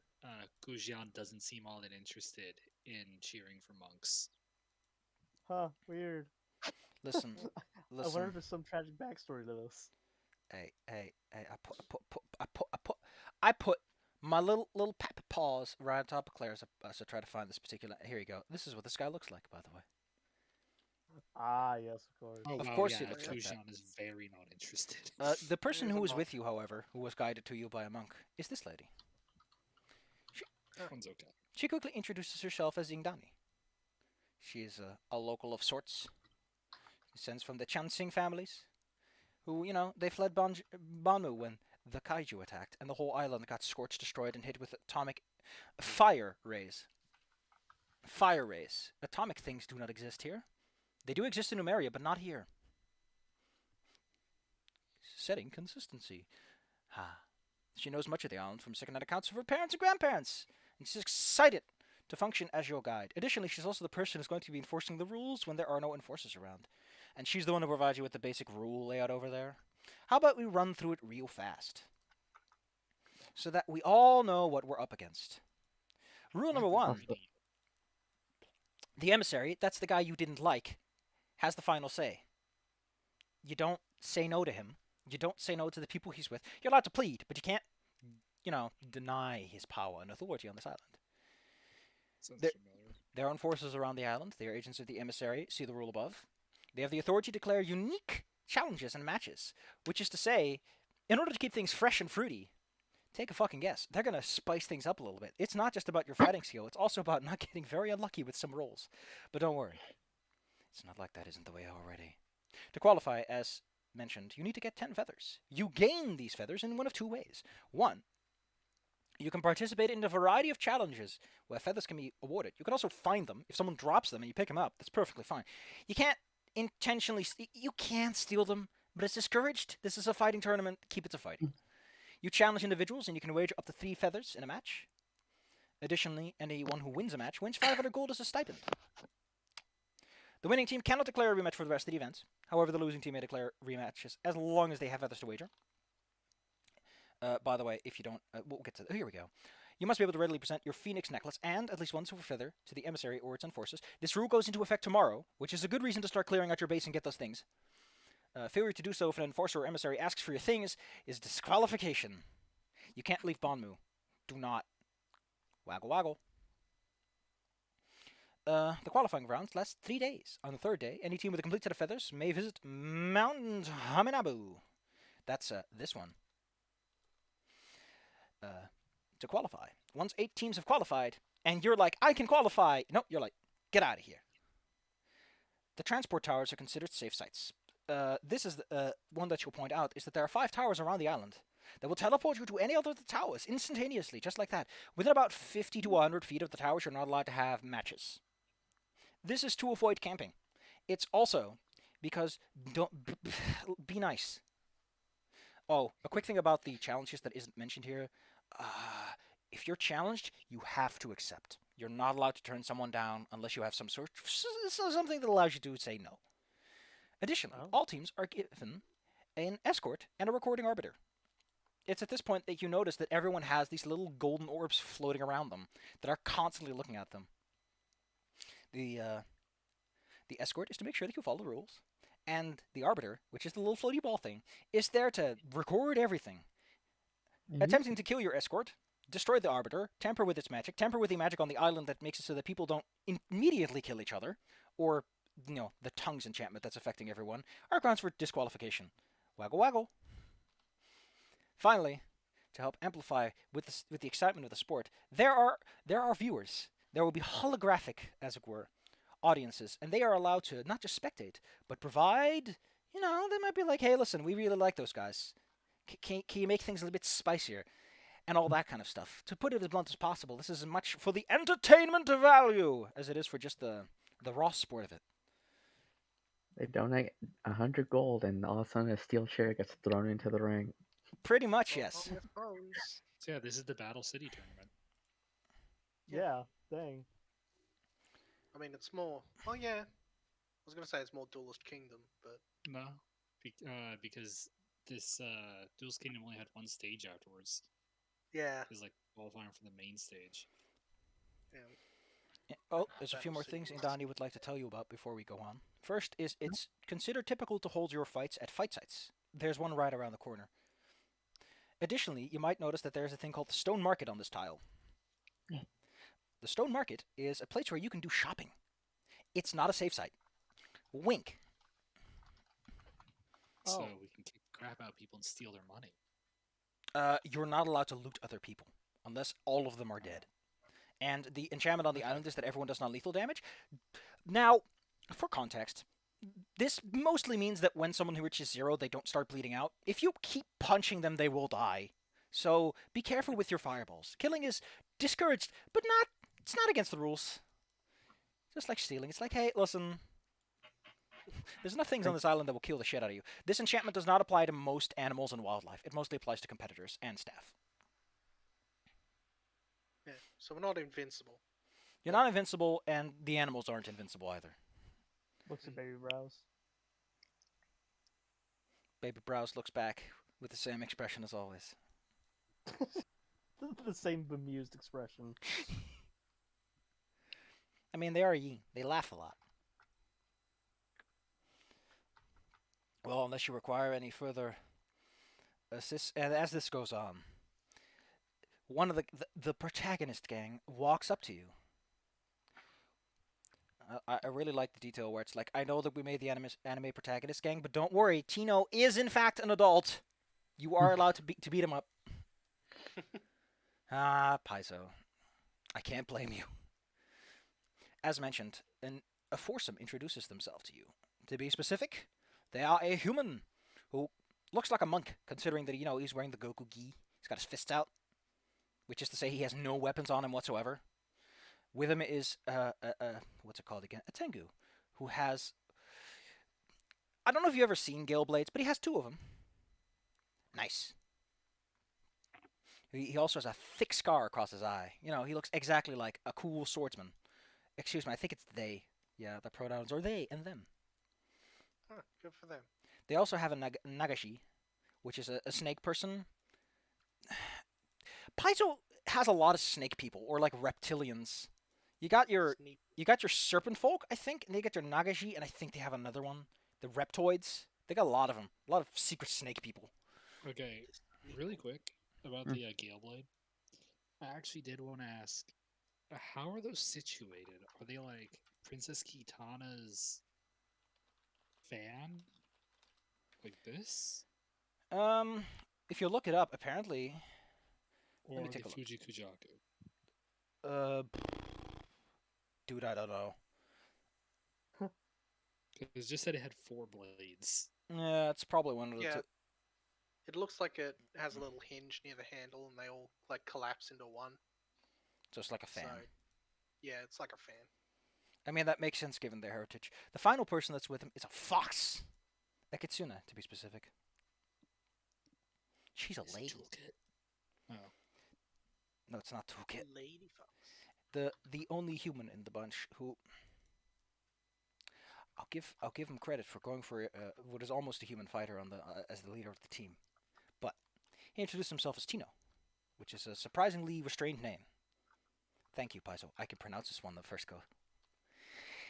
Gujian doesn't seem all that interested in cheering for monks. huh, weird. Listen, I wonder if there's some tragic backstory to this. Hey, I put my little paws right on top of Claire's as I try to find this particular. Here you go. This is what this guy looks like, by the way. Ah, yes, of course. Oh, Of wow, course yeah, he looks like that. Gujian is very not interested. The person Here's who a was monk. with you, however, who was guided to you by a monk, is this lady. That one's okay. She quickly introduces herself as Ingdani. She is a local of sorts. Descends from the Chansing families, who, they fled Banmu when the kaiju attacked, and the whole island got scorched, destroyed, and hit with atomic fire rays. Fire rays. Atomic things do not exist here. They do exist in Numeria, but not here. Setting consistency. She knows much of the island from second-hand accounts of her parents and grandparents, and she's excited to function as your guide. Additionally, she's also the person who's going to be enforcing the rules when there are no enforcers around. And she's the one who provides you with the basic rule layout over there. How about we run through it real fast, so that we all know what we're up against. Rule number 1. The emissary, that's the guy you didn't like, has the final say. You don't say no to him. You don't say no to the people he's with. You're allowed to plead, but you can't, deny his power and authority on this island. Sounds There- familiar. There are enforcers around the island. They are agents of the emissary. See the rule above. They have the authority to declare unique challenges and matches, which is to say, in order to keep things fresh and fruity, take a fucking guess. They're going to spice things up a little bit. It's not just about your fighting skill. It's also about not getting very unlucky with some rolls. But don't worry. It's not like that isn't the way already. To qualify, as mentioned, you need to get 10 feathers. You gain these feathers in one of 2 ways. 1, you can participate in a variety of challenges where feathers can be awarded. You can also find them. If someone drops them and you pick them up, that's perfectly fine. You can't intentionally... You can steal them, but it's discouraged. This is a fighting tournament. Keep it to fighting. You challenge individuals, and you can wager up to 3 feathers in a match. Additionally, anyone who wins a match wins 500 gold as a stipend. The winning team cannot declare a rematch for the rest of the events. However, the losing team may declare rematches as long as they have feathers to wager. By the way, if you don't... we'll get to... here we go. You must be able to readily present your Phoenix necklace and at least 1 silver feather to the emissary or its enforcers. This rule goes into effect tomorrow, which is a good reason to start clearing out your base and get those things. Failure to do so if an enforcer or emissary asks for your things is disqualification. You can't leave Bonmu. Do not. Waggle waggle. The qualifying rounds last 3 days. On the 3rd day, any team with a complete set of feathers may visit Mount Haminabu. That's this one. To qualify. Once 8 teams have qualified, and you're like, I can qualify. No, you're like, get out of here. The transport towers are considered safe sites. This is one that you'll point out, is that there are 5 towers around the island that will teleport you to any other of the towers instantaneously, just like that. Within about 50 to 100 feet of the towers, you're not allowed to have matches. This is to avoid camping. It's also because be nice. Oh, a quick thing about the challenges that isn't mentioned here. If you're challenged, you have to accept. You're not allowed to turn someone down unless you have something that allows you to say no. Additionally, all teams are given an escort and a recording arbiter. It's at this point that you notice that everyone has these little golden orbs floating around them that are constantly looking at them. The escort is to make sure that you follow the rules, and the arbiter, which is the little floaty ball thing, is there to record everything. Attempting to kill your escort, destroy the Arbiter, tamper with its magic, tamper with the magic on the island that makes it so that people don't immediately kill each other, or, the tongues enchantment that's affecting everyone, are grounds for disqualification. Waggle waggle. Finally, to help amplify with the excitement of the sport, there are viewers. There will be holographic, as it were, audiences, and they are allowed to not just spectate, but provide. They might be like, hey, listen, we really like those guys. Can you make things a little bit spicier? And all that kind of stuff. To put it as blunt as possible, this is as much for the entertainment value as it is for just the raw sport of it. They donate 100 gold, and all of a sudden a steel chair gets thrown into the ring. Pretty much, yes. I suppose. So yeah, this is the Battle City tournament. Yeah, dang. I mean, it's more. Oh yeah, I was gonna say it's more Duelist Kingdom, but No, because this Duelist Kingdom only had one stage afterwards. yeah, It's like qualifying for the main stage. yeah. Oh, there's a few Battle more City things was- Indani would like to tell you about before we go on. First is it's considered typical to hold your fights at fight sites. There's one right around the corner. Additionally, you might notice that there's a thing called the Stone Market on this tile. Yeah. The Stone Market is a place where you can do shopping. It's not a safe site. Wink. So Oh. we can kick crap out of people and steal their money. You're not allowed to loot other people unless all of them are dead. And the enchantment on the island is that everyone does non-lethal damage. Now, for context, this mostly means that when someone who reaches 0, they don't start bleeding out. If you keep punching them, they will die. So be careful with your fireballs. Killing is discouraged, but it's not against the rules. Just like stealing. It's like, hey, listen, there's enough things on this island that will kill the shit out of you. This enchantment does not apply to most animals and wildlife. It mostly applies to competitors and staff. Yeah, so we're not invincible. You're not invincible, and the animals aren't invincible either. Looks at baby brows. Baby Browse looks back with the same expression as always. The same bemused expression. I mean, they are Yi. They laugh a lot. Well, unless you require any further assist, and as this goes on, one of the protagonist gang walks up to you. I really like the detail where it's like, I know that we made the anime protagonist gang, but don't worry, Tino is in fact an adult. You are allowed to beat him up. Paizo. I can't blame you. As mentioned, a foursome introduces themselves to you. To be specific, they are a human who looks like a monk, considering that, he's wearing the Goku gi. He's got his fists out, which is to say he has no weapons on him whatsoever. With him is, what's it called again? A Tengu, who has... I don't know if you've ever seen Gale Blades, but he has 2 of them. Nice. He also has a thick scar across his eye. He looks exactly like a cool swordsman. Excuse me, I think it's they. Yeah, the pronouns are they and them. Huh, good for them. They also have a Nagashi, which is a snake person. Paizo has a lot of snake people, or like reptilians. You got your serpent folk, I think, and they got your Nagashi, and I think they have another one. The reptoids. They got a lot of them. A lot of secret snake people. Okay, really quick about the Gale Blade. I actually did want to ask, how are those situated? Are they like Princess Kitana's fan? Like this? If you look it up, apparently... Yeah. Let me Or take the a look. Fuji Kujaku? Dude, I don't know. It just said it had 4 blades. Yeah, it's probably one of the Yeah. two. It looks like it has a little hinge near the handle, and they all like collapse into one. Just like a fan. So, yeah, it's like a fan. I mean, that makes sense given their heritage. The final person that's with him is a fox. A kitsune, to be specific. She's a Is it lady. Toolkit? Oh. No, it's not Toolkit. Lady fox. The only human in the bunch who... I'll give him credit for going for what is almost a human fighter on the as the leader of the team. But he introduced himself as Tino, which is a surprisingly restrained name. Thank you, Paizo. I can pronounce this one the first go.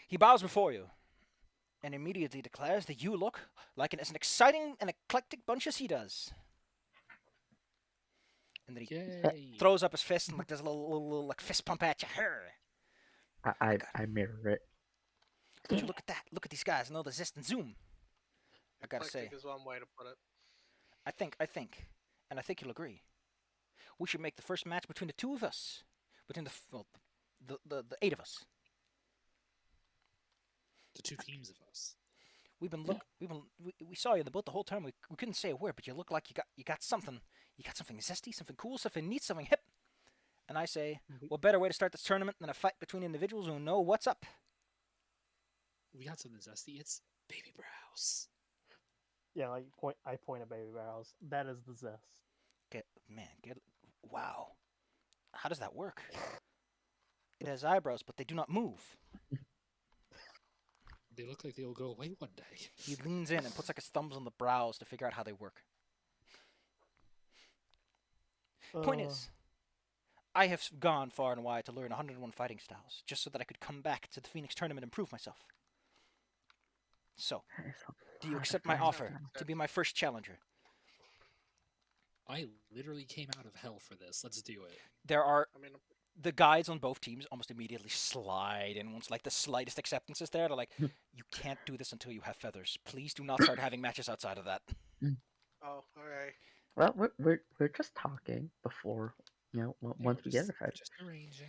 He bows before you, and immediately declares that you look like as an exciting and eclectic bunch as he does. And then he Yay! throws up his fist and like does a little like fist pump at you. I mirror it. Would you look at that? Look at these guys. No resist and zoom. I gotta Eclectic say, is one way to put it. I think, and I think you'll agree. We should make the first match between the two of us, between the 8 of us. The 2 teams of us. We saw you in the boat the whole time. We couldn't say a word, but you look like you got something zesty, something cool, something neat, something hip. And I say, what better way to start this tournament than a fight between individuals who know what's up? We got something zesty. It's baby brows. Yeah, like I point at baby barrels. That is the zest. Wow. How does that work? It has eyebrows, but they do not move. They look like they will go away one day. He leans in and puts like his thumbs on the brows to figure out how they work. Point is, I have gone far and wide to learn 101 fighting styles, just so that I could come back to the Phoenix tournament and prove myself. So, do you accept my offer to be my first challenger? I literally came out of hell for this. Let's do it. There are I mean, the guides on both teams almost immediately slide, and once like the slightest acceptance is there, they're like, "You can't do this until you have feathers. Please do not start having matches outside of that." oh, okay. Well, we're just talking before, once we get a fight. Just arranging.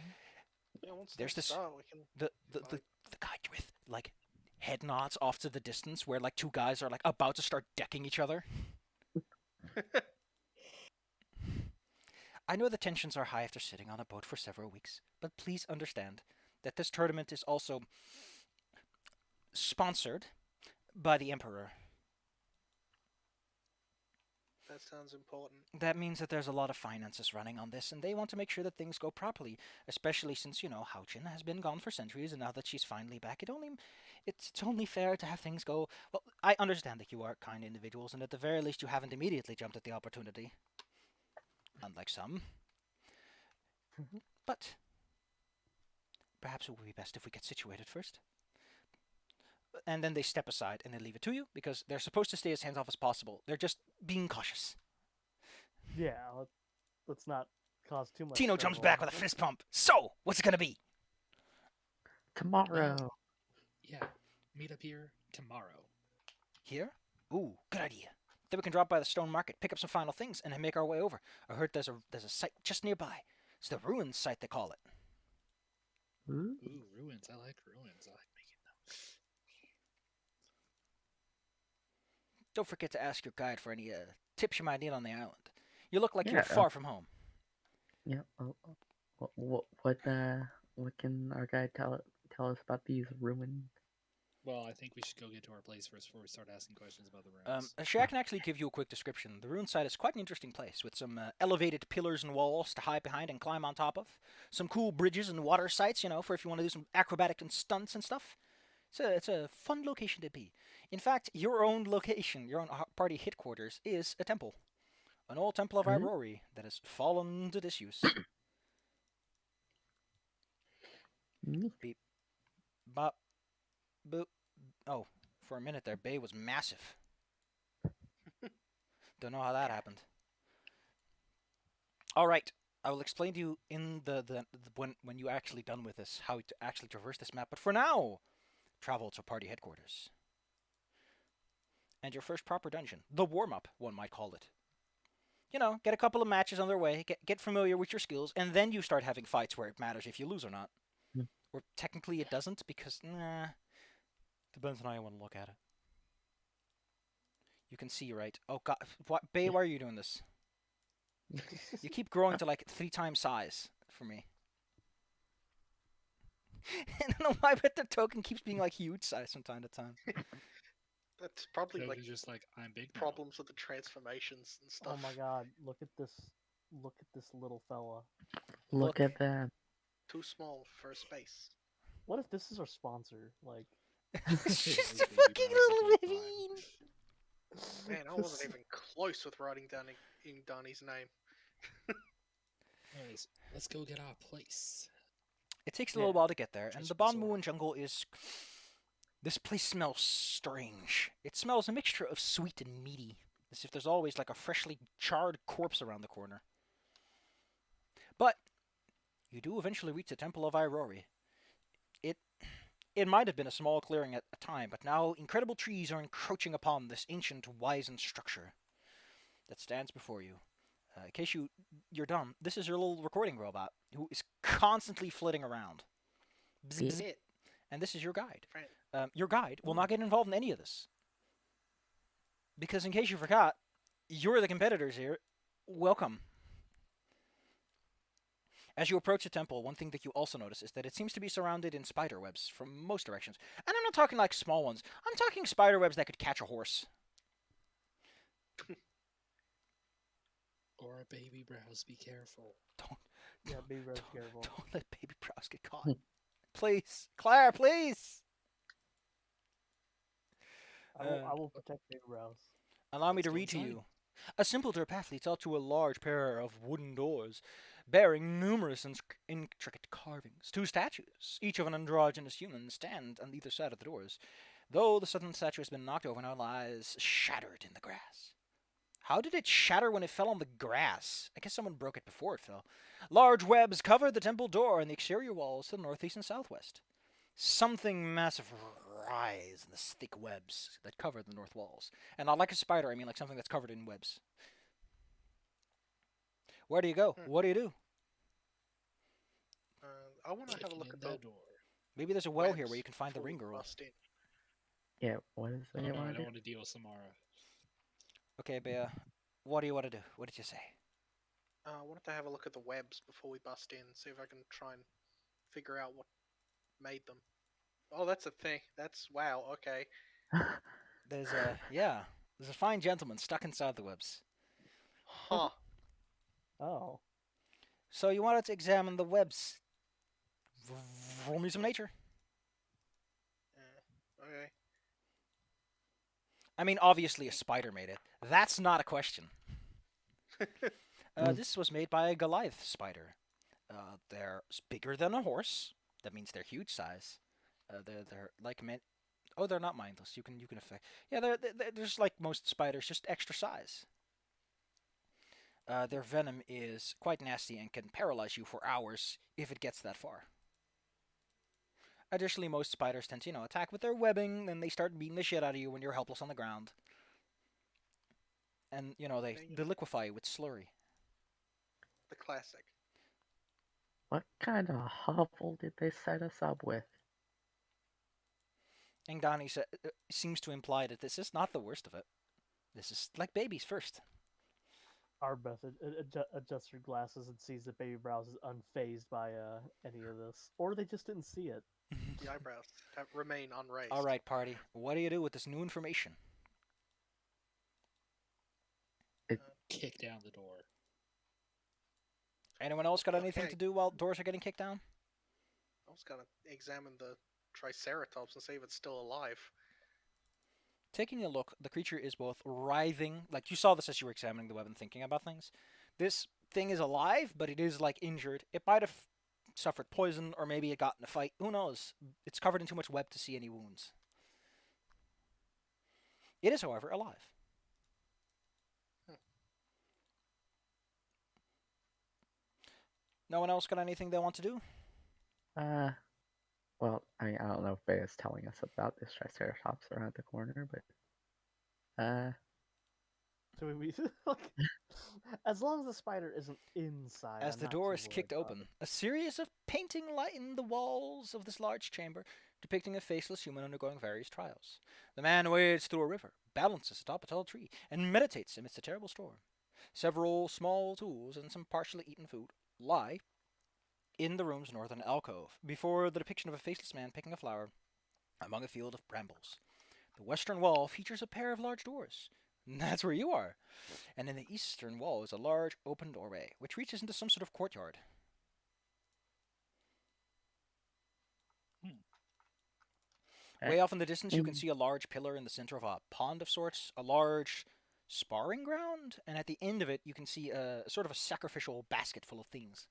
Yeah, once There's they this start, we can. the guide with like head nods off to the distance, where like 2 guys are like about to start decking each other. I know the tensions are high after sitting on a boat for several weeks, but please understand that this tournament is also sponsored by the Emperor. That sounds important. That means that there's a lot of finances running on this, and they want to make sure that things go properly, especially since, Haujin has been gone for centuries, and now that she's finally back, it's only fair to have things go... Well, I understand that you are kind individuals, and at the very least you haven't immediately jumped at the opportunity. Unlike some. But perhaps it would be best if we get situated first. And then they step aside and they leave it to you, because they're supposed to stay as hands off as possible. They're just being cautious. Yeah, let's not cause too much. Tino jumps back with a fist pump. So, what's it gonna be? Tomorrow. Yeah, meet up here tomorrow. Here? Ooh, good idea. Then we can drop by the stone market, pick up some final things, and then make our way over. I heard there's a site just nearby. It's the ruins site, they call it. Ooh. Ooh, ruins. I like ruins. I like making them. Don't forget to ask your guide for any tips you might need on the island. You look like Yeah, you're far from home. Yeah. What can our guy tell us about these ruins? Well, I think we should go get to our place first before we start asking questions about the ruins. Shaq can actually give you a quick description. The ruin site is quite an interesting place, with some elevated pillars and walls to hide behind and climb on top of. Some cool bridges and water sites, for if you want to do some acrobatic and stunts and stuff. It's a fun location to be. In fact, your own location, your own party headquarters, is a temple. An old temple of Irori that has fallen to disuse. Beep. Bop. Boop. Oh, for a minute there, Bay was massive. Don't know how that happened. All right, I will explain to you in the when you're actually done with this how to actually traverse this map. But for now, travel to party headquarters. And your first proper dungeon, the warm-up, one might call it. Get a couple of matches on their way, get familiar with your skills, and then you start having fights where it matters if you lose or not. Or technically it doesn't, because, depends on how you want to look at it. You can see, right? Oh, God. Bay, why are you doing this? You keep growing to, 3 times size for me. I don't know why, but the token keeps being, huge size from time to time. That's probably So he's just like, I'm big now. problems with the transformations and stuff. Oh my god, look at this little fella. Look at that. Too small for a space. What if this is our sponsor? Like, It's just a Baby fucking brows the little whole ravine. Man, I wasn't even close with writing down in Donnie's name. Anyways, let's go get our place. It takes a little while to get there, and Just the resort. Bonmuin jungle is... This place smells strange. It smells a mixture of sweet and meaty, as if there's always a freshly charred corpse around the corner. But you do eventually reach the Temple of Irori. It it might have been a small clearing at a time, but now incredible trees are encroaching upon this ancient, wizened structure that stands before you. In case you're dumb, this is your little recording robot who is constantly flitting around. Bzz, Yeah. bzz, It. and this is your guide. Friend. Your guide will not get involved in any of this. Because in case you forgot, you're the competitors here. Welcome. As you approach the temple, one thing that you also notice is that it seems to be surrounded in spider webs from most directions. And I'm not talking like small ones. I'm talking spider webs that could catch a horse. Or a baby browse, be careful. Yeah, be very careful. Don't let baby Prowse get caught. Please. Claire, please! I will protect Baby Browse. Allow me Let's to go read to inside. you. A simple dirt path leads out to a large pair of wooden doors, bearing numerous intricate carvings. Two statues, each of an androgynous human, stand on either side of the doors, though the southern statue has been knocked over and now lies shattered in the grass. How did it shatter when it fell on the grass? I guess someone broke it before it fell. Large webs cover the temple door and the exterior walls to the northeast and southwest. Something massive rise in the thick webs that cover the north walls. And not like a spider, I mean like something that's covered in webs. Where do you go? What do you do? I want to have a Kicking look in at that the door. Maybe there's a well here webs where you can find the before we ring girl. bust in. Yeah, what is Oh it no, you I want to don't do? want to deal with Samara. Okay, Bea, what do you want to do? What did you say? I wanted to have a look at the webs before we bust in, see if I can try and figure out what made them. Oh, that's a thing. That's wow. Okay. There's a fine gentleman stuck inside the webs. Huh. Oh. So you wanted to examine the webs. Roll me some nature. Okay. I mean, obviously a spider made it. That's not a question. This was made by a Goliath spider. They're bigger than a horse. That means they're huge size. They're like Oh, they're not mindless. You can affect. Yeah, they're just like most spiders, just extra size. Their venom is quite nasty and can paralyze you for hours if it gets that far. Additionally, most spiders tend to, attack with their webbing, and they start beating the shit out of you when you're helpless on the ground. And, they liquefy you with slurry. The classic. What kind of hovel did they set us up with? And Donnie seems to imply that this is not the worst of it. This is like babies first. Arbeth adjusts her glasses and sees that Baby Browse is unfazed by any of this. Or they just didn't see it. The eyebrows remain unraised. All right, party. What do you do with this new information? Kick down the door. Anyone else got anything Okay. to do while doors are getting kicked down? I was gonna examine the Triceratops and see if it's still alive. Taking a look, the creature is both writhing, like you saw this as you were examining the web and thinking about things. This thing is alive, but it is like injured. It might have suffered poison, or maybe it got in a fight. Who knows? It's covered in too much web to see any wounds. It is, however, alive. No one else got anything they want to do? Well, I mean, I don't know if Bea's telling us about this Triceratops around the corner, but So we like, as long as the spider isn't inside. As I'm the not door too is kicked worried about open, a series of painting lighten the walls of this large chamber, depicting a faceless human undergoing various trials. The man wades through a river, balances atop a tall tree, and meditates amidst a terrible storm. Several small tools and some partially eaten food lie in the room's northern alcove, before the depiction of a faceless man picking a flower among a field of brambles. The western wall features a pair of large doors. That's where you are. And in the eastern wall is a large open doorway, which reaches into some sort of courtyard. Way off in the distance, you can see a large pillar in the center of a pond of sorts, a large sparring ground, and at the end of it, you can see a sort of a sacrificial basket full of things.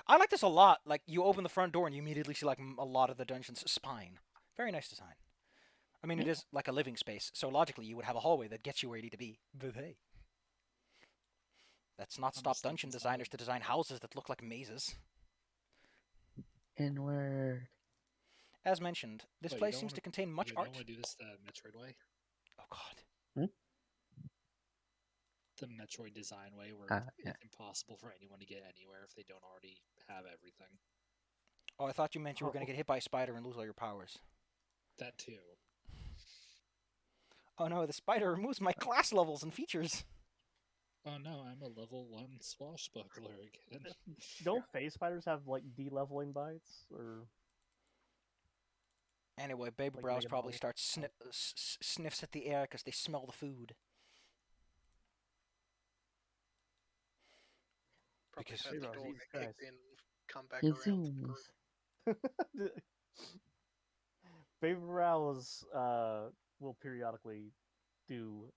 I like this a lot. Like, you open the front door and you immediately see, like, a lot of the dungeon's spine. Very nice design. I mean, it is like a living space, so logically you would have a hallway that gets you where you need to be. But hey. That's not I'm stop just dungeon thinking designers solid. to design houses that look like mazes. Inward. As mentioned, this Wait, you place don't seems wanna- to contain much You art. don't want to do this the Metroid way? Oh god. The Metroid design way, where Yeah. it's impossible for anyone to get anywhere if they don't already have everything. Oh, I thought you meant you were going to get hit by a spider and lose all your powers. That too. Oh no, the spider removes my class levels and features. Oh no, I'm a level 1 swashbuckler again. Don't phase spiders have like de-leveling bites or? Anyway, Baby Like Brows Mega probably Man. starts sniffs at the air because they smell the food. Probably Because- heard the Zero, door Jesus get Christ. kicked in and come back around to the Zooms. group. Baby Brows will periodically do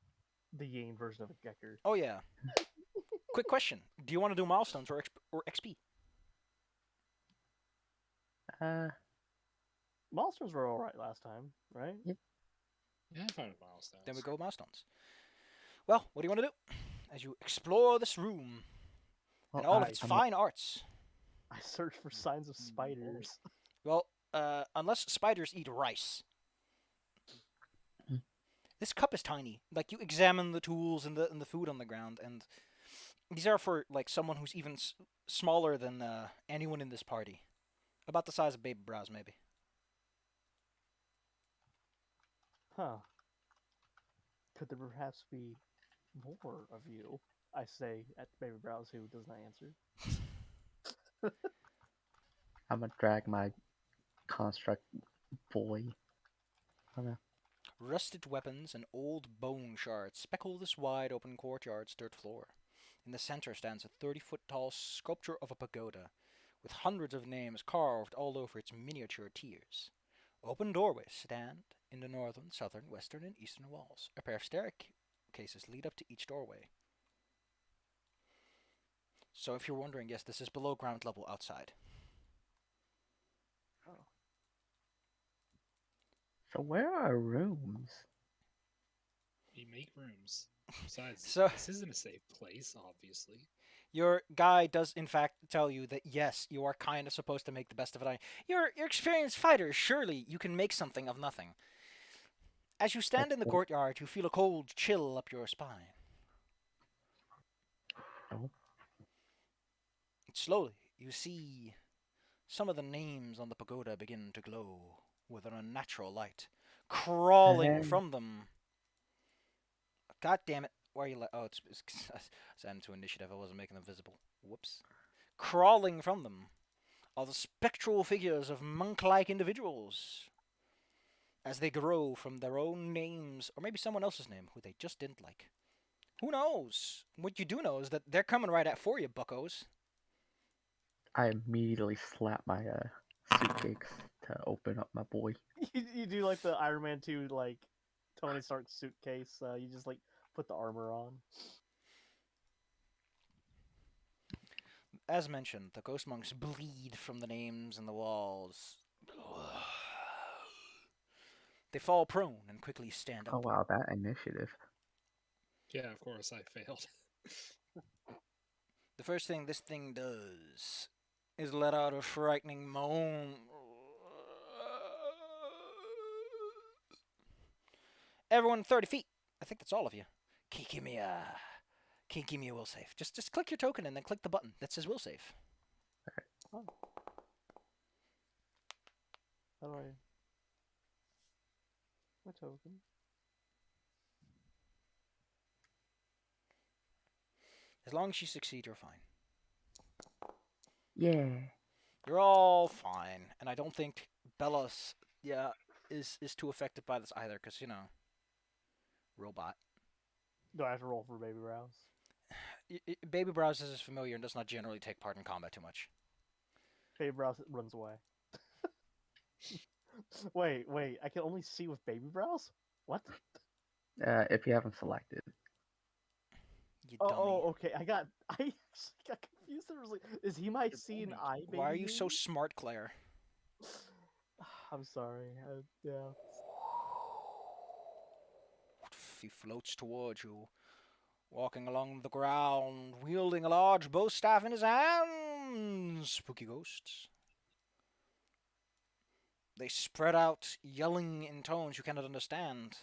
the Yane version of a Gecker. Oh yeah. Quick question: do you want to do milestones or XP? Monsters were alright last time, right? Yeah, I'm fine with milestones. Then we go milestones. Well, what do you want to do? As you explore this room and all of its I'm- fine arts. I search for signs of spiders. Well, unless spiders eat rice. Hmm. This cup is tiny. Like, you examine the tools and the food on the ground, and these are for like someone who's even smaller than anyone in this party, about the size of Baby Brows, maybe. Huh. Could there perhaps be more of you? I say at Baby Brows, who does not answer. I'm gonna drag my construct boy. Oh no. Rusted weapons and old bone shards speckle this wide open courtyard's dirt floor. In the center stands a 30-foot tall sculpture of a pagoda, with hundreds of names carved all over its miniature tiers. Open doorways stand in the northern, southern, western, and eastern walls. A pair of staircases lead up to each doorway. So if you're wondering, yes, this is below ground level outside. So where are rooms? We make rooms. Besides, So- this isn't a safe place, obviously. Your guy does, in fact, tell you that yes, you are kind of supposed to make the best of it. You're experienced fighter. Surely you can make something of nothing. As you stand in the courtyard, you feel a cold chill up your spine. Oh. Slowly, you see some of the names on the pagoda begin to glow with an unnatural light, crawling Hey. from them. God damn it! Why are you oh, it's adding to initiative. I wasn't making them visible. Whoops. Crawling from them are the spectral figures of monk-like individuals, as they grow from their own names, or maybe someone else's name who they just didn't like. Who knows? What you do know is that they're coming right at for you, buckos. I immediately slap my suitcase to open up my boy. You do like the Iron Man 2, like Tony Stark's suitcase. You just like put the armor on. As mentioned, the ghost monks bleed from the names and the walls. They fall prone and quickly stand up. Oh wow, that initiative. Yeah, of course, I failed. The first thing this thing does is let out a frightening moan. Everyone 30 feet. I think that's all of you. Give me a will save. Just click your token and then click the button that says will save. Oh. How do I? My token. As long as you succeed, you're fine. Yeah. You're all fine, and I don't think Bellas, is too affected by this either, because, robot. Do I have to roll for Baby Brows? Baby Browse is familiar and does not generally take part in combat too much. Baby Brows runs away. wait, I can only see with Baby Brows? What? If you haven't selected. You dummy. Okay. I got confused. There was like, is he my C and I baby? Why are you so baby? smart, Claire? I'm sorry. Yeah. He floats towards you. walking along the ground, wielding a large bow staff in his hands. Spooky ghosts. They spread out, yelling in tones you cannot understand.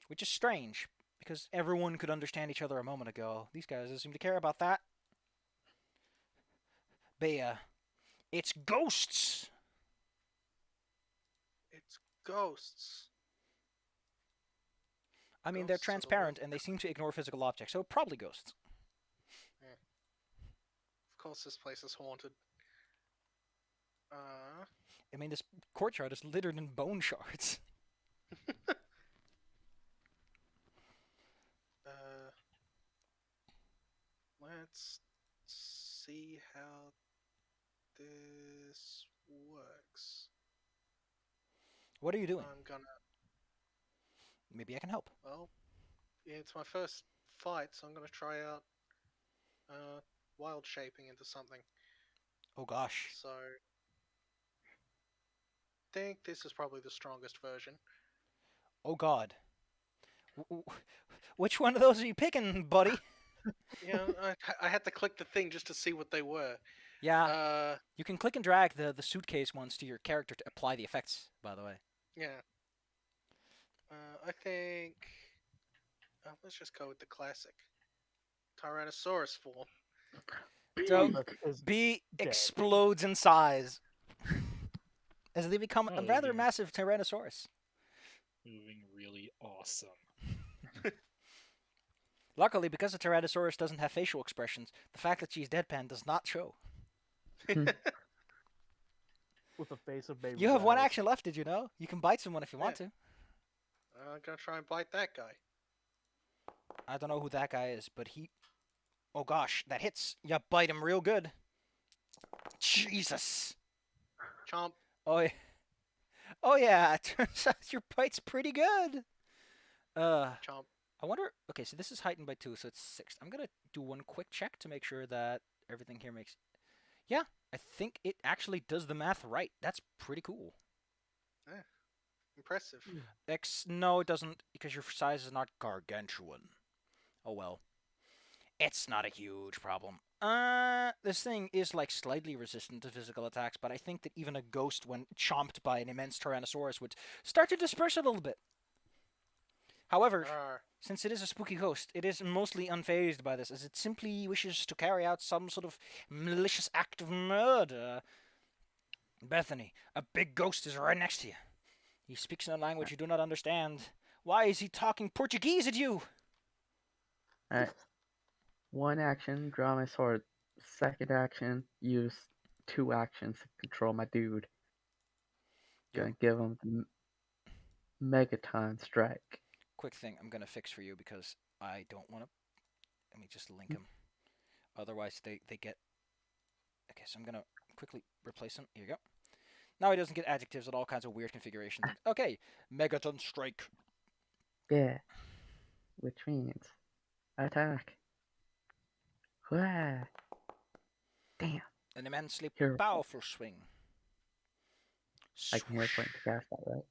Which is strange, because everyone could understand each other a moment ago. These guys don't seem to care about that. Bea, it's ghosts! It's ghosts. I mean, they're Ghosts are the transparent worst. and they seem to ignore physical objects, so probably ghosts. Of course, this place is haunted. I mean, this courtyard is littered in bone shards. Let's see how this works. What are you doing? I'm gonna. Maybe I can help. Well, yeah, it's my first fight, so I'm gonna try out wild shaping into something. Oh gosh. So, think this is probably the strongest version. Oh god. Which one of those are you picking, buddy? Yeah, I had to click the thing just to see what they were. Yeah, you can click and drag the suitcase ones to your character to apply the effects, by the way. Yeah. I think. Let's just go with the classic Tyrannosaurus form. So, Behemoth is B dead. explodes in size as they become a Oh, rather yeah. massive Tyrannosaurus. Moving really awesome. Luckily, because the Tyrannosaurus doesn't have facial expressions, the fact that she's deadpan does not show. with the face of baby. You have one action left, did you know? You can bite someone if you want to. I'm gonna try and bite that guy. I don't know who that guy is, but he... Oh gosh, that hits. You bite him real good. Jesus. Chomp. Oh yeah. Oh yeah, it turns out your bite's pretty good. Chomp. I wonder... Okay, so this is heightened by 2, so it's 6. I'm gonna do one quick check to make sure that everything here makes... Yeah, I think it actually does the math right. That's pretty cool. Impressive. No, it doesn't, because your size is not gargantuan. Oh well. It's not a huge problem. This thing is like slightly resistant to physical attacks, but I think that even a ghost, when chomped by an immense Tyrannosaurus, would start to disperse a little bit. However, since it is a spooky ghost, it is mostly unfazed by this, as it simply wishes to carry out some sort of malicious act of murder. Bethany, a big ghost is right next to you. He speaks in a language you do not understand. Why is he talking Portuguese at you? Alright. One action, draw my sword. Second action, use 2 actions to control my dude. Gonna give him the Megaton strike. Quick thing I'm gonna fix for you because I don't want to. Let me just link them. Otherwise, they get. Okay, so I'm gonna quickly replace them. Here you go. Now he doesn't get adjectives and all kinds of weird configuration things. Okay, Megaton strike. Yeah. Which means attack. Wah. Damn. An immensely Hero point. powerful swing. I can hear point to cast that, right?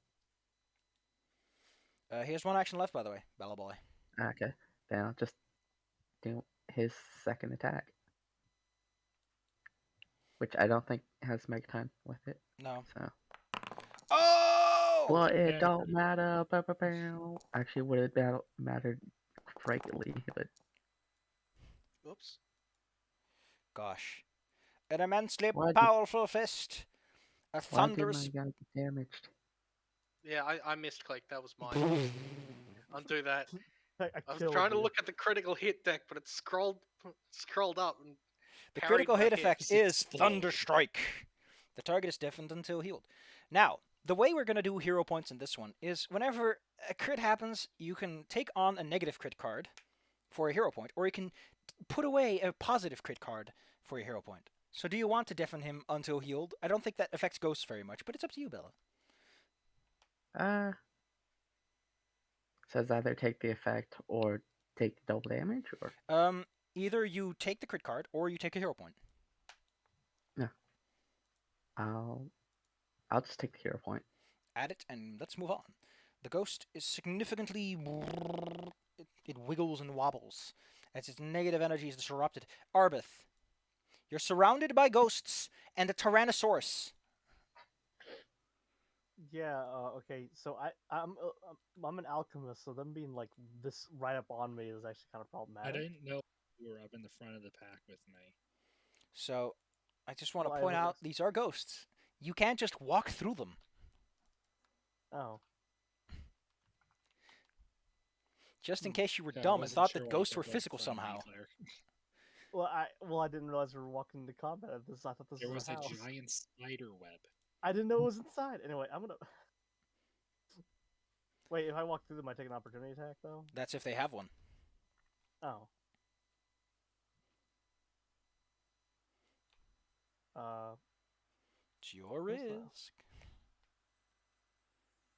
He has one action left, by the way, Bella Boy. Okay. Then I'll just do his second attack. Which I don't think has Megaton with it. No. So. Oh! Well, it Yeah. don't matter. Actually, would it mattered greatly, but Oops. Gosh. An immensely Why did- powerful fist. A why did thunderous... my guy get damaged? Yeah, I missed click. That was mine. Undo that. I I was killed trying to you. look at the critical hit deck, but it scrolled up and The parried critical my hit hit. effect It's is full. Thunder Strike. The target is deafened until healed. Now, the way we're going to do hero points in this one is whenever a crit happens, you can take on a negative crit card for a hero point, or you can put away a positive crit card for a hero point. So do you want to deafen him until healed? I don't think that affects ghosts very much, but it's up to you, Bella. Says either take the effect or take double damage, or Either you take the crit card, or you take a hero point. I'll just take the hero point. Add it, and let's move on. The ghost is significantly it wiggles and wobbles as its negative energy is disrupted. Arbith, you're surrounded by ghosts and a Tyrannosaurus. Yeah. Okay. So I'm an alchemist, so them being like this right up on me is actually kind of I problematic. didn't know you were up in the front of the pack with me. So, I just want to Well, I point out noticed. these are ghosts. You can't just walk through them. Oh. Just in case you were Yeah, I dumb and wasn't thought sure that why you ghosts kept were going in physical front of me, somehow. Claire. Well, I didn't realize we were walking into combat at this. I thought this There was was a a house. giant spider web. I didn't know it was inside. Anyway, I'm gonna. Wait, if I walk through them, I take an opportunity attack though. That's if they have one. Oh. It's your Where's the- risk.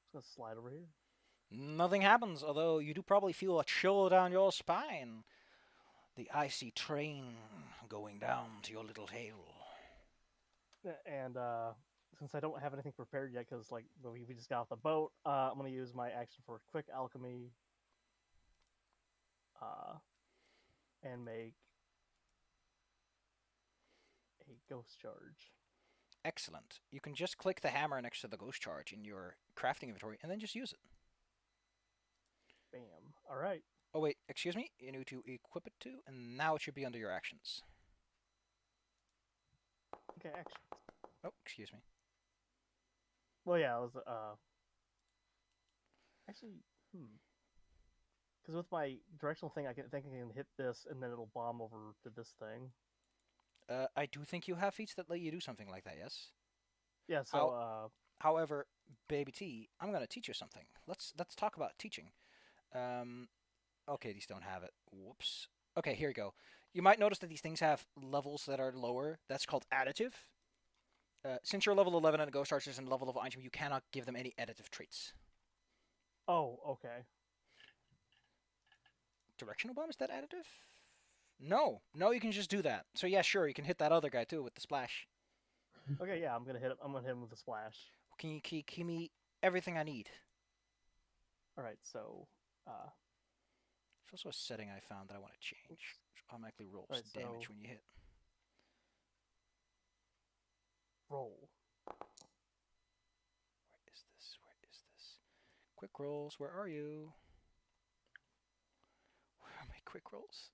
Just gonna slide over here. Nothing happens, although you do probably feel a chill down your spine. The icy train going down to your little tail. And since I don't have anything prepared yet, because like we just got off the boat, I'm gonna use my action for quick alchemy. And make a ghost charge. Excellent. You can just click the hammer next to the ghost charge in your crafting inventory and then just use it. Bam. All right. Oh wait, excuse me. You need to equip it too, and now it should be under your actions. Okay. Actions. Oh, excuse me. Well, yeah, it was actually because with my directional thing, I can hit this, and then it'll bomb over to this thing. I do think you have feats that let you do something like that, yes? Yeah. So However, Baby T, I'm gonna teach you something. Let's talk about teaching. Okay, these don't have it. Whoops. Okay, here we go. You might notice that these things have levels that are lower. That's called additive. Since you're level 11 and Ghost Archers and level of item, you cannot give them any additive traits. Oh, okay. Directional bomb, is that additive? No, you can just do that. So yeah, sure, you can hit that other guy too with the splash. Okay, yeah, I'm gonna hit him with a splash. Can you give me everything I need? All right, so There's also a setting I found that I want to change. Which automatically rolls Right, damage so- when you hit. roll. Where is this? Quick rolls, where are you? Where are my quick rolls?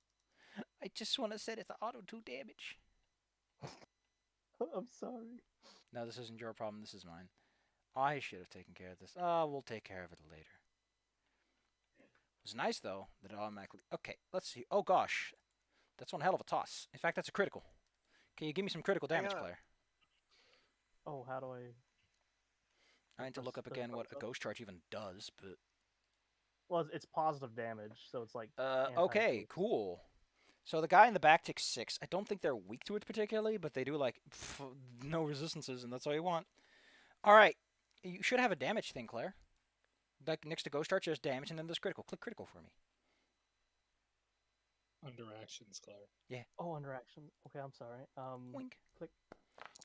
I just want to set it to auto 2 damage. I'm sorry. No, this isn't your problem, this is mine. I should have taken care of this. We'll take care of it later. It was nice, though, that it automatically... Okay, let's see. Oh, gosh. That's one hell of a toss. In fact, that's a critical. Can you give me some critical damage, Yeah. Claire? Oh, how do I? I need to look up again what a ghost charge even does, but... Well, it's positive damage, so it's like. Okay, anti-ghost. cool. So the guy in the back takes 6. I don't think they're weak to it particularly, but they do, like, no resistances, and that's all you want. Alright, you should have a damage thing, Claire. Like, next to ghost charge, there's damage, and then there's critical. Click critical for me. Under actions, Claire. Oh, under action. Okay, I'm sorry. Wink. Click.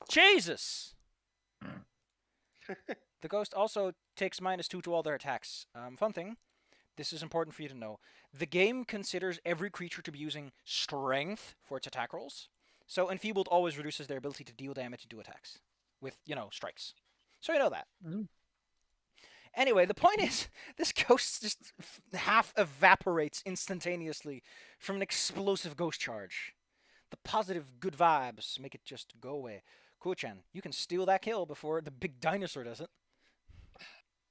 Jesus! The ghost also takes -2 to all their attacks. Fun thing, this is important for you to know. The game considers every creature to be using strength for its attack rolls. So enfeebled always reduces their ability to deal damage and do attacks. With, strikes. So you know that. Mm. Anyway, the point is, this ghost just half evaporates instantaneously from an explosive ghost charge. The positive good vibes make it just go away. Kuchan, you can steal that kill before the big dinosaur does it.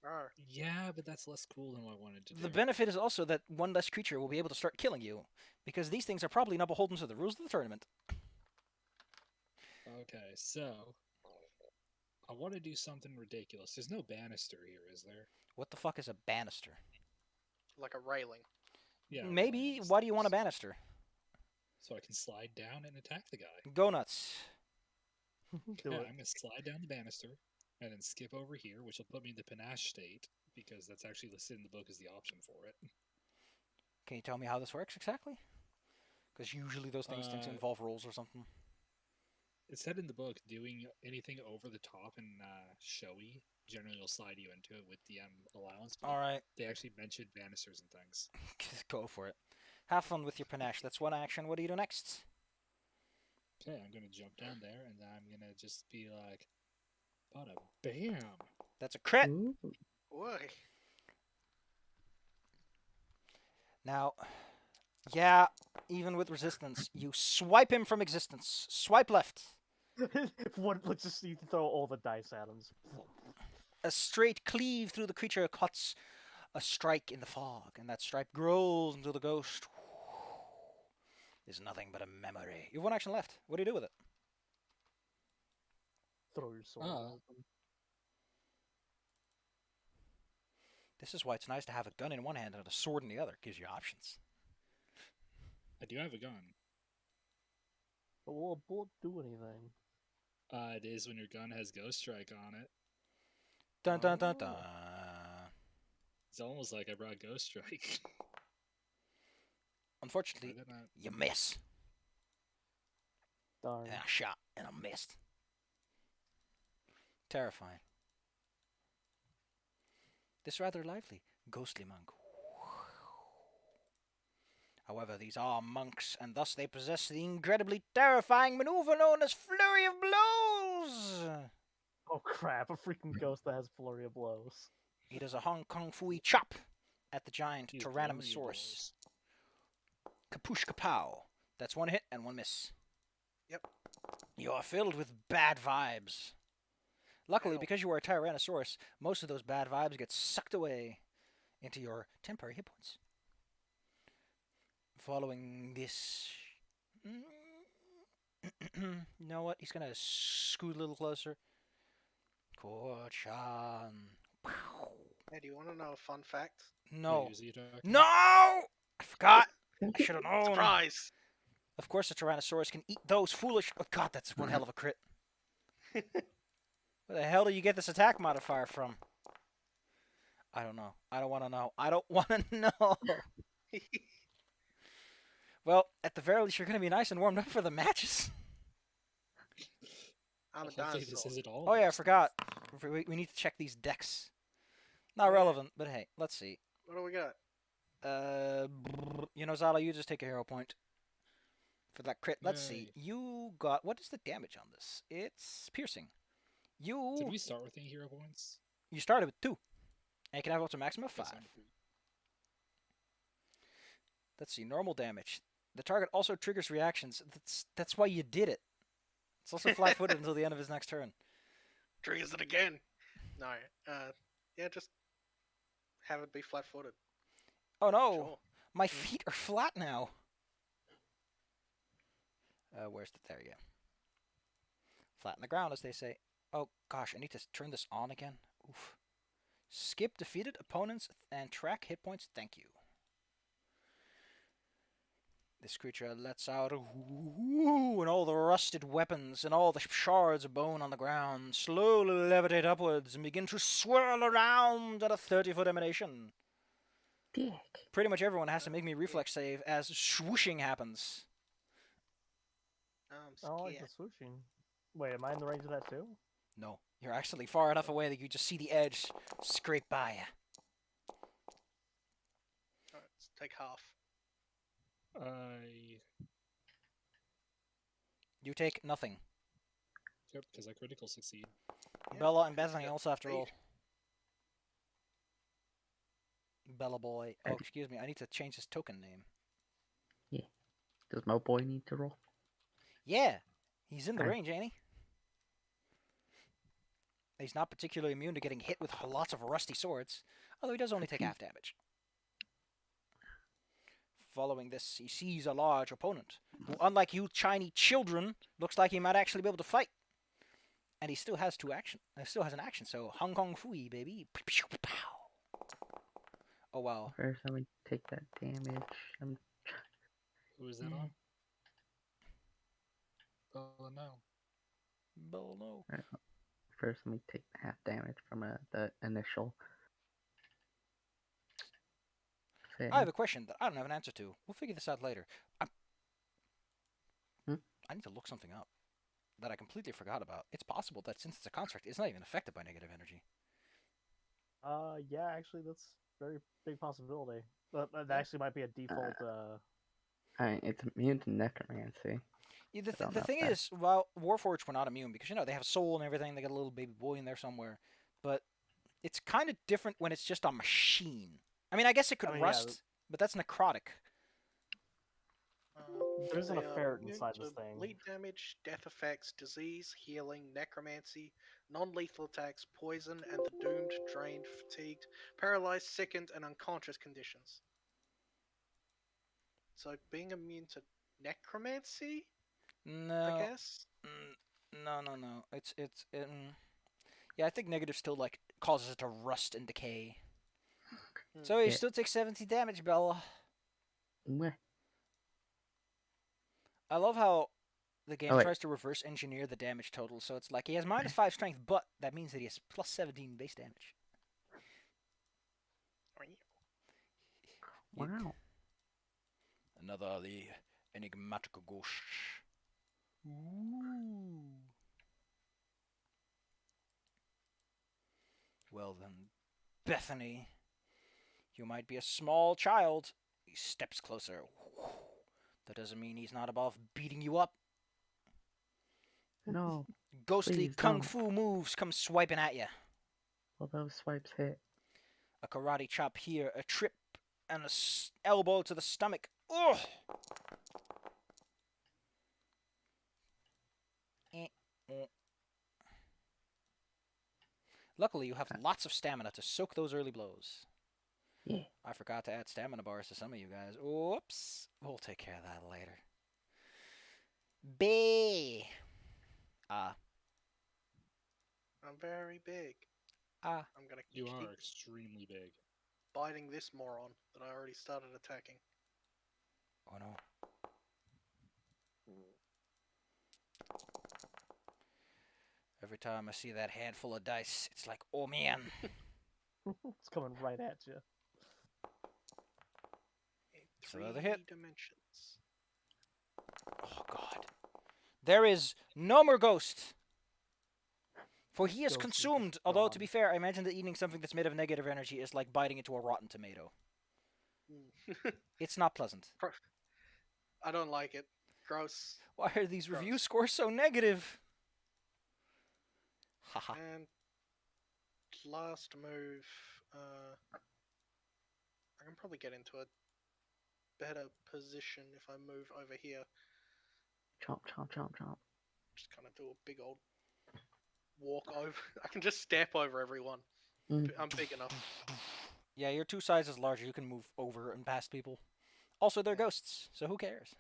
Arr. Yeah, but that's less cool than what I wanted to do. The benefit is also that one less creature will be able to start killing you, because these things are probably not beholden to the rules of the tournament. Okay, so I want to do something ridiculous. There's no banister here, is there? What the fuck is a banister? Like a railing. Yeah. Maybe. railing Why do you want a stairs. banister? So I can slide down and attack the guy. Go nuts. Do Yeah, it. I'm gonna slide down the banister and then skip over here, which will put me in the panache state because that's actually listed in the book as the option for it. Can you tell me how this works exactly? Because usually those things tend to involve rolls or something. it said in the book, doing anything over the top and showy generally will slide you into it with DM allowance. But All right, they actually mentioned banisters and things. go for it. Have fun with your panache. That's one action. What do you do next? Okay, I'm gonna jump down there and I'm gonna just be like, bada bam. That's a crit. Ooh. Boy. Now, yeah, even with resistance, you swipe him from existence. Swipe left. Let's just you throw all the dice at him. A straight cleave through the creature cuts a strike in the fog, and that strike grows into the ghost. Is nothing but a memory. You have one action left. What do you do with it? Throw your sword. Ah. at them. This is why it's nice to have a gun in one hand and a sword in the other. Gives you options. I do have a gun. But will a bullet do anything? It is when your gun has Ghost Strike on it. Dun dun dun dun. It's almost like I brought Ghost Strike. Unfortunately, Why didn't I- you miss. Darn. And I shot and I missed. Terrifying. This rather lively, ghostly monk. However, these are monks, and thus they possess the incredibly terrifying maneuver known as Flurry of Blows! Oh crap! A freaking ghost that has flurry of blows. He does a Hong Kong Fooey chop at the giant Dude, Tyrannosaurus. blows. Kapoosh kapow. That's one hit and one miss. Yep. You are filled with bad vibes. Luckily, Ow. because you are a Tyrannosaurus, most of those bad vibes get sucked away into your temporary hit points. Following this... you know what? He's going to scoot a little closer. Korchan. Hey, do you want to know a fun fact? No. Wait, is he attacking? No! I forgot. I should have known. Surprise! Of course, the Tyrannosaurus can eat those foolish. Oh God, that's one hell of a crit. Where the hell do you get this attack modifier from? I don't know. I don't want to know. I don't want to know. Well, at the very least, you're going to be nice and warmed up for the matches. I'm a Hopefully this dinosaur. isn't all Oh yeah, I this stuff. forgot. We need to check these decks. Not Yeah. relevant, but hey, let's see. What do we got? You know, Zala, you just take a hero point for that crit. Let's see. Yay. You got what is the damage on this? It's piercing. Did You we start with any hero points? started with 2, and you can have up to a maximum of 5. Yes, I'm- Let's see. Normal damage. The target also triggers reactions. That's why you did it. It's also flat-footed until the end of his next turn. Triggers it again. No. Yeah, just have it be flat-footed. Oh no! Sure. My feet are flat now. Where's the... There you go. Flat on the ground, as they say. Oh gosh, I need to turn this on again. Oof. Skip defeated opponents and track hit points. Thank you. This creature lets out a whoo, and all the rusted weapons and all the shards of bone on the ground slowly levitate upwards and begin to swirl around at a 30-foot emanation. Dick. Pretty much everyone has to make me reflex save as swooshing happens. I'm I don't like scared. the swooshing. Wait, am I in the range of that too? No, you're actually far enough away that you just see the edge scrape by you. Alright, let's take half. You take nothing. Yep, because I critical succeed. Yeah, Bella and because Bethany you got also have to roll. beat. Bella boy. Oh, excuse me. I need to change his token name. Does Mo Boy need to roll? Yeah, he's in the Okay. range, ain't he? He's not particularly immune to getting hit with lots of rusty swords, although he does only take half damage. Following this, he sees a large opponent, who, unlike you tiny children, looks like he might actually be able to fight. And he still has still has an action, so Hong Kong Fooey, baby. Oh wow. First, let me take that damage. Who is that on? Oh no. Bella, no. First, let me take half damage from the initial. Thing. I have a question that I don't have an answer to. We'll figure this out later. Hmm? I need to look something up. that I completely forgot about. It's possible that since it's a construct, it's not even affected by negative energy. Yeah, actually, that's a very big possibility. That Yeah. actually might be a default. It's immune to necromancy. Yeah, I don't the know thing if that- is, well, Warforged were not immune because they have a soul and everything. They got a little baby boy in there somewhere, but it's kind of different when it's just a machine. I mean, I guess it could I mean, yeah, rust, but that's necrotic. There isn't they a are ferret immune inside to this thing. bleed damage, death effects, disease, healing, necromancy, non-lethal attacks, poison, and the doomed, drained, fatigued, paralyzed, sickened, and unconscious conditions. So being immune to necromancy, I No, guess. no. Yeah, I think negative still causes it to rust and decay. So you Yeah. still take 70 damage, Bella. Meh. I love how the game Oh, wait. tries to reverse engineer the damage total. So it's like he has -5 strength, but that means that he has +17 base damage. Wow. Another the enigmatic ghost. Ooh. Well then, Bethany, you might be a small child. He steps closer. That doesn't mean he's not above beating you up. No. Ghostly Please kung don't. fu moves come swiping at you. Will those swipes hit? A karate chop here, a trip, and a elbow to the stomach. Oh! Luckily, you have lots of stamina to soak those early blows. Yeah. I forgot to add stamina bars to some of you guys. Whoops. We'll take care of that later. B. I'm very big. Ah. I'm gonna You keep are extremely big. biting this moron that I already started attacking. Oh no. Every time I see that handful of dice, it's like, oh man. It's coming right at you. In It's another hit. 3D dimensions. Oh god. There is no more ghost. For he is Ghost is consumed. just Although, to gone. be fair, I imagine that eating something that's made of negative energy is like biting into a rotten tomato. It's not pleasant. I don't like it. Gross. Why are these review Gross. scores so negative? Haha. And last move, I can probably get into a better position if I move over here. Chomp, chomp, chomp, chomp. Just kind of do a big old walk over. I can just step over everyone. Mm. I'm big enough. Yeah, you're 2 sizes larger. You can move over and past people. Also, they're ghosts, so who cares?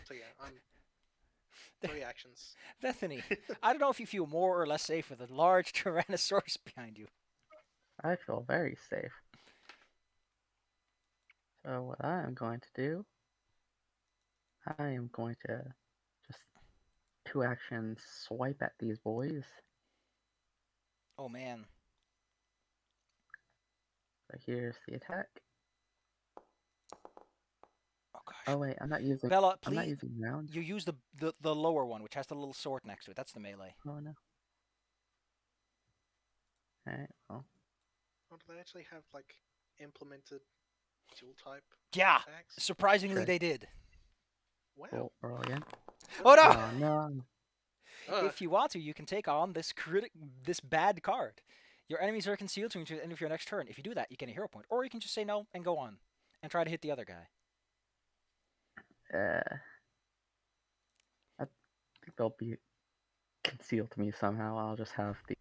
So yeah, I'm 3 actions. Bethany, I don't know if you feel more or less safe with a large Tyrannosaurus behind you. I feel very safe. So what I am going to do, I am going to just 2 actions swipe at these boys. Oh man. So here's the attack. Oh gosh. Oh wait, I'm not using. Bella, I'm not please. using rounds. You use the lower one, which has the little sword next to it. That's the melee. Oh no. Alright, well. Oh, do they actually have like implemented dual type Yeah. attacks? Surprisingly, Okay. they did. Wow. Roll again. Oh no! Oh no. If you want to, you can take on this bad card. Your enemies are concealed to the end of your next turn. If you do that, you get a hero point, or you can just say no and go on, and try to hit the other guy. I think they'll be concealed to me somehow. I'll just have the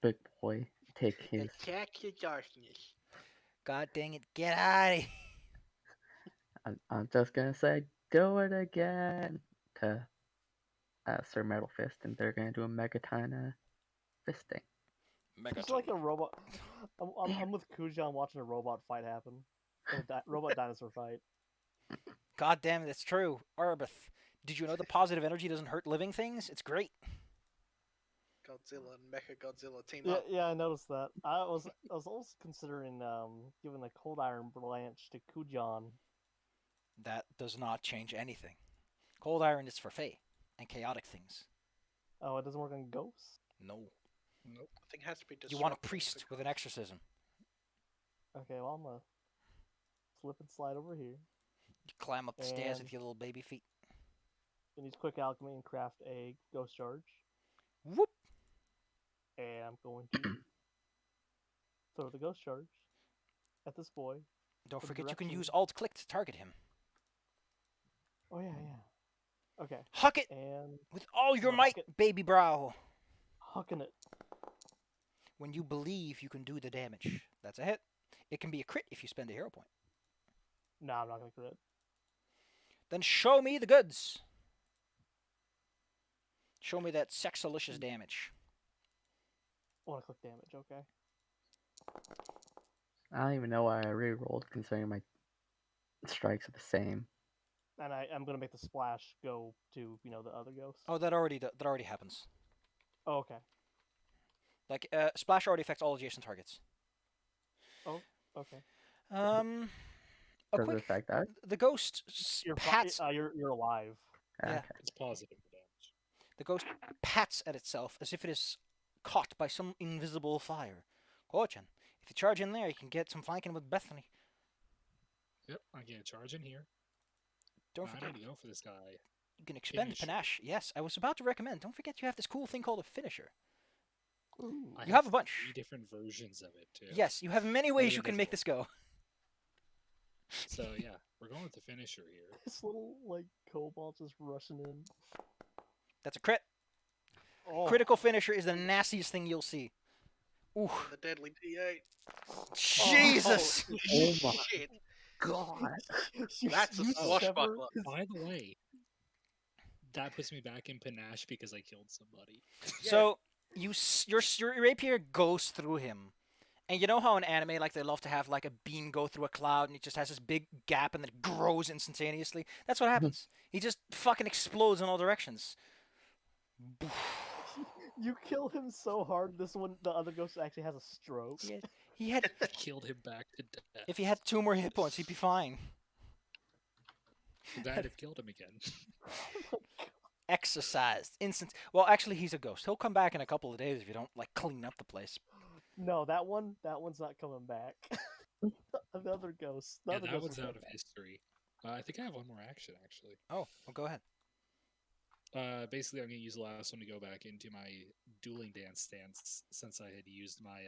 big boy take his. Attack the darkness. God dang it! Get out of here! I'm just gonna say, do it again to Sir Metal Fist, and they're gonna do a Megaton fisting. It's like a robot. I'm with Kujan watching a robot fight happen. A robot dinosaur fight. God damn it! It's true. Arbith, did you know the positive energy doesn't hurt living things? It's great. Godzilla and Mecha Godzilla team Yeah, up. yeah, I noticed that. I was also considering giving the Cold Iron Blanche to Kujan. That does not change anything. Cold Iron is for Fae. and chaotic things. Oh, it doesn't work on ghosts? No. Nope. I think it has to be You want a disrupting priest with an because- exorcism. Okay, well, I'm gonna slip and slide over here. You climb up the stairs And- with your little baby feet. And use quick alchemy and craft a ghost charge. Whoop! And I'm going to throw the ghost charge at this boy. Don't For forget you can direction. use Alt-click to target him. Oh, yeah. Okay, Huck it and with all your Huck might, it. baby brow. hucking it. When you believe you can do the damage. That's a hit. It can be a crit if you spend a hero point. Nah, I'm not gonna crit. Then show me the goods. Show me that sexalicious damage. I want to click damage, okay. I don't even know why I rerolled, considering my strikes are the same. And I'm gonna make the splash go to, the other ghost. Oh, that already happens. Oh, okay. Like, splash already affects all adjacent targets. Okay. A Does it quick. affect that? The ghost You're pats. you're alive. Yeah. Okay. It's positive damage. The ghost pats at itself as if it is caught by some invisible fire. Gorgon, if you charge in there, you can get some flanking with Bethany. Yep, I get a charge in here. Don't I forget, need to go for this guy. you can expend Finish. panache. Yes, I was about to recommend. Don't forget you have this cool thing called a finisher. Ooh. I You have a bunch. 3 different versions of it too. Yes, you have many ways you can make this go. So yeah, we're going with the finisher here. This little cobalt just rushing in. That's a crit. Oh, Critical finisher is the nastiest thing you'll see. Ooh, The deadly D8. Jesus! Oh my Shit. god! That's a you swashbuckler. sever his- By the way, that puts me back in panache because I killed somebody. So your rapier goes through him, and you know how in anime they love to have a beam go through a cloud and it just has this big gap and then it grows instantaneously. That's what happens. He just fucking explodes in all directions. You kill him so hard. This one, the other ghost actually has a stroke. He had I killed him back to death. if he had 2 more hit points, he'd be fine. That'd have killed him again. Exercised, instant. Well, actually, he's a ghost. He'll come back in a couple of days if you don't clean up the place. No, that one's not coming back. The other ghost. The Yeah, other that ghost one's will out come of back. history. I think I have one more action actually. Oh, well, go ahead. Basically, I'm gonna use the last one to go back into my dueling dance stance since I had used my.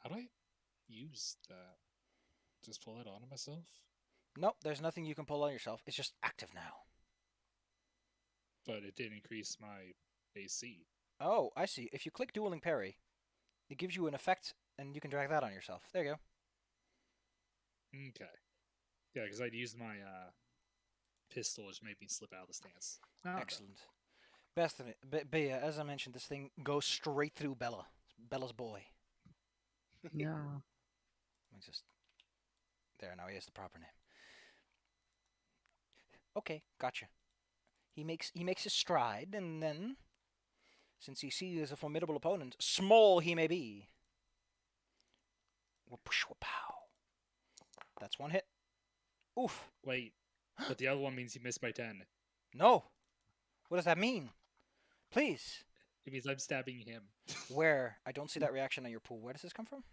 How do I use that? Just pull it onto myself. Nope, there's nothing you can pull on yourself. It's just active now. But it did increase my AC. Oh, I see. If you click Dueling Parry, it gives you an effect, and you can drag that on yourself. There you go. Okay. Yeah, because I'd used my pistol, which made me slip out of the stance. Now I'm done. Excellent. Bethany, Bea, as I mentioned, this thing goes straight through Bella. Bella's boy. Yeah. Let me just... There, now he has the proper name. Okay, gotcha. He makes his stride, and then, since he sees a formidable opponent, small he may be. Whoosh, whoop-pow. That's 1 hit. Oof. Wait, but the other one means you missed by 10. No. What does that mean? Please. It means I'm stabbing him. Where? I don't see that reaction on your pool. Where does this come from?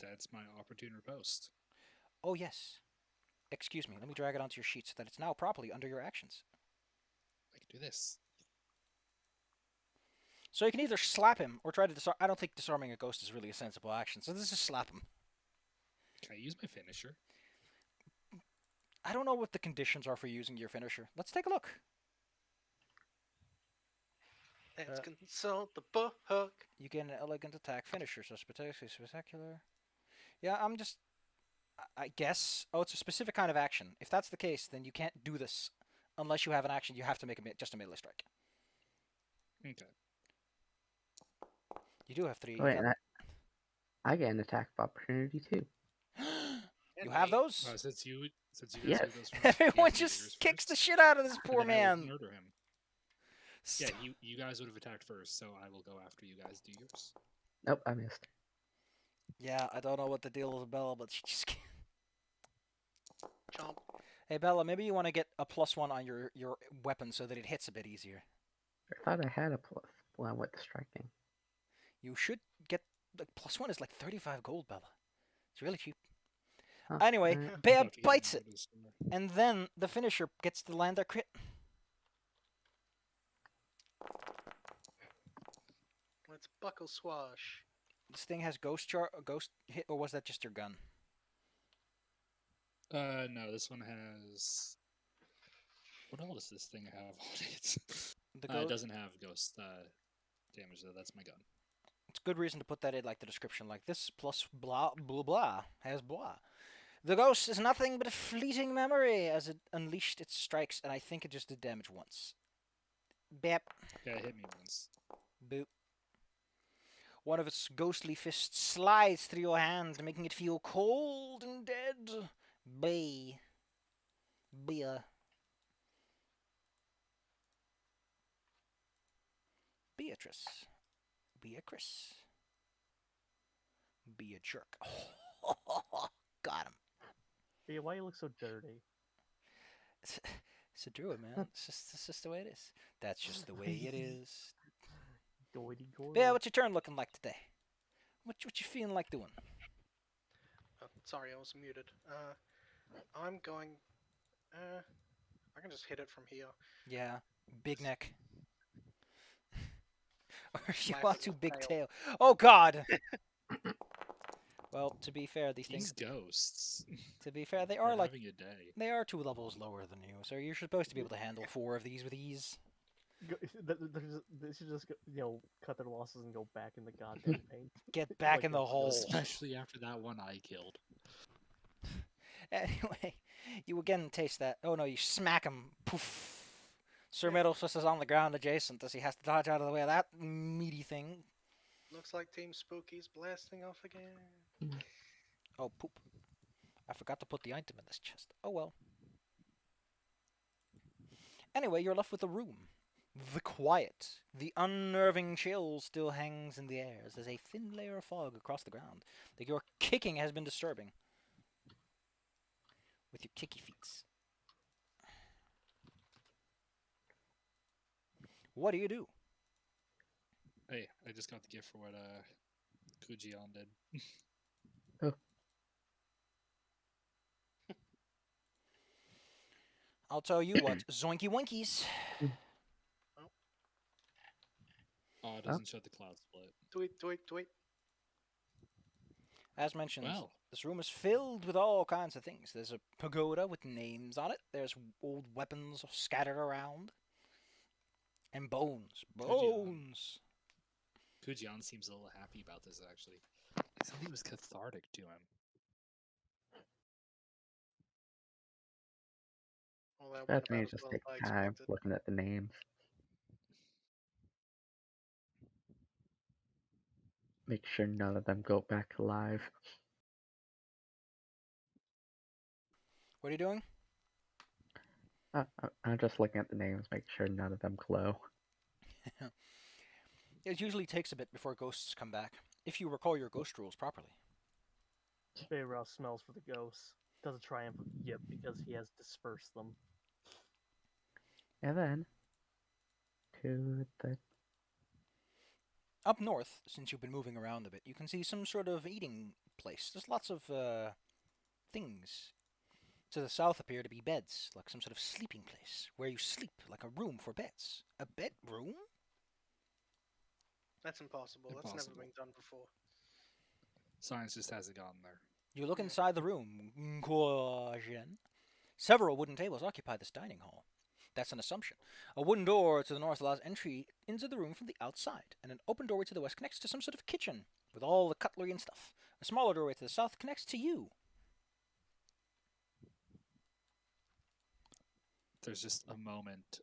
That's my opportune riposte. Oh, yes. Excuse me. Let me drag it onto your sheet so that it's now properly under your actions. I can do this. So you can either slap him or try to disarm. I don't think disarming a ghost is really a sensible action, so this is slap him. Can I use my finisher? I don't know what the conditions are for using your finisher. Let's take a look. Let's consult the book. You get an elegant attack finisher, so spectacular. Yeah, I'm just... I guess... Oh, it's a specific kind of action. If that's the case, then you can't do this. Unless you have an action, you have to make just a melee strike. Okay. You do have 3. Wait, and I get an attack of opportunity too. You have those? Since you guys Yes. do those first, Everyone you guys do yours just kicks the first, shit out of this and poor then I will man. Murder him. Yeah, you guys would have attacked first, so I will go after you guys do yours. Nope, I missed. Yeah, I don't know what the deal is with Bella, but she just can't. Jump. Hey Bella, maybe you want to get a +1 on your weapon so that it hits a bit easier. I thought I had a +1 with the striking. You should get the +1 is like 35 gold, Bella. It's really cheap. Huh, Anyway, alright. Bea About to get bites my it, notice here. and then the finisher gets to land their crit. Let's buckle swash. This thing has ghost hit, or was that just your gun? No, this one has. What all does this thing have on it? The It ghost. doesn't have ghost damage though. That's my gun. It's good reason to put that in like the description, like this plus blah blah blah has blah. The ghost is nothing but a fleeting memory as it unleashed its strikes, and I think it just did damage once. Bap. Yeah, it hit me once. Boop. One of its ghostly fists slides through your hand, making it feel cold and dead. Bay. Beer. Beatrice. Beatrice. Be a jerk. Got him. Yeah, why you look so dirty? It's a druid, man. It's just the way it is. That's just the way it is. Doity goity. Yeah, what's your turn looking like today? What you feeling like doing? Oh, sorry, I was muted. I'm going. I can just hit it from here. Yeah, big neck. Or if you Slash want it to, with big tail. tail. Oh God. Well, to be fair, these These things. ghosts. To be fair, they They're are like having a day. they are 2 levels lower than you, so you're supposed to be able to handle 4 of these with ease. They should just cut their losses and go back in the goddamn paint. Get back Like in the those hole. Especially after that one I killed. Anyway, you again taste that. Oh no, you smack him. Poof. Sir Middlefist is on the ground adjacent as he has to dodge out of the way of that meaty thing. Looks like Team Spooky's blasting off again. Oh, poop. I forgot to put the item in this chest. Oh well. Anyway, you're left with a room. The quiet, the unnerving chill still hangs in the air as there's a thin layer of fog across the ground that your kicking has been disturbing. With your kicky feet. What do you do? Hey, I just got the gift for what Kujion did. I'll tell you what, zoinky winkies. Oh, it doesn't show the cloud split. Tweet. As mentioned, Well. this room is filled with all kinds of things. There's a pagoda with names on it. There's old weapons scattered around. And bones. Bones! Kujion seems a little happy about this, actually. Something was cathartic to him. Well, that That's went me about as just well take as I time expected. looking at the names. Make sure none of them go back alive. What are you doing? I'm just looking at the names, make sure none of them glow. It usually takes a bit before ghosts come back, if you recall your ghost rules properly. Bayrow smells for the ghosts. Does a triumphant yip because he has dispersed them. And then to the Up north, since you've been moving around a bit, you can see some sort of eating place. There's lots of things. To the south appear to be beds, like some sort of sleeping place, where you sleep, like a room for beds. A bedroom? That's impossible. That's never Impossible. been done before. Science just hasn't gotten there. You look inside the room. Question. Several wooden tables occupy this dining hall. That's an assumption. A wooden door to the north allows entry into the room from the outside, and an open doorway to the west connects to some sort of kitchen, with all the cutlery and stuff. A smaller doorway to the south connects to you. There's just a moment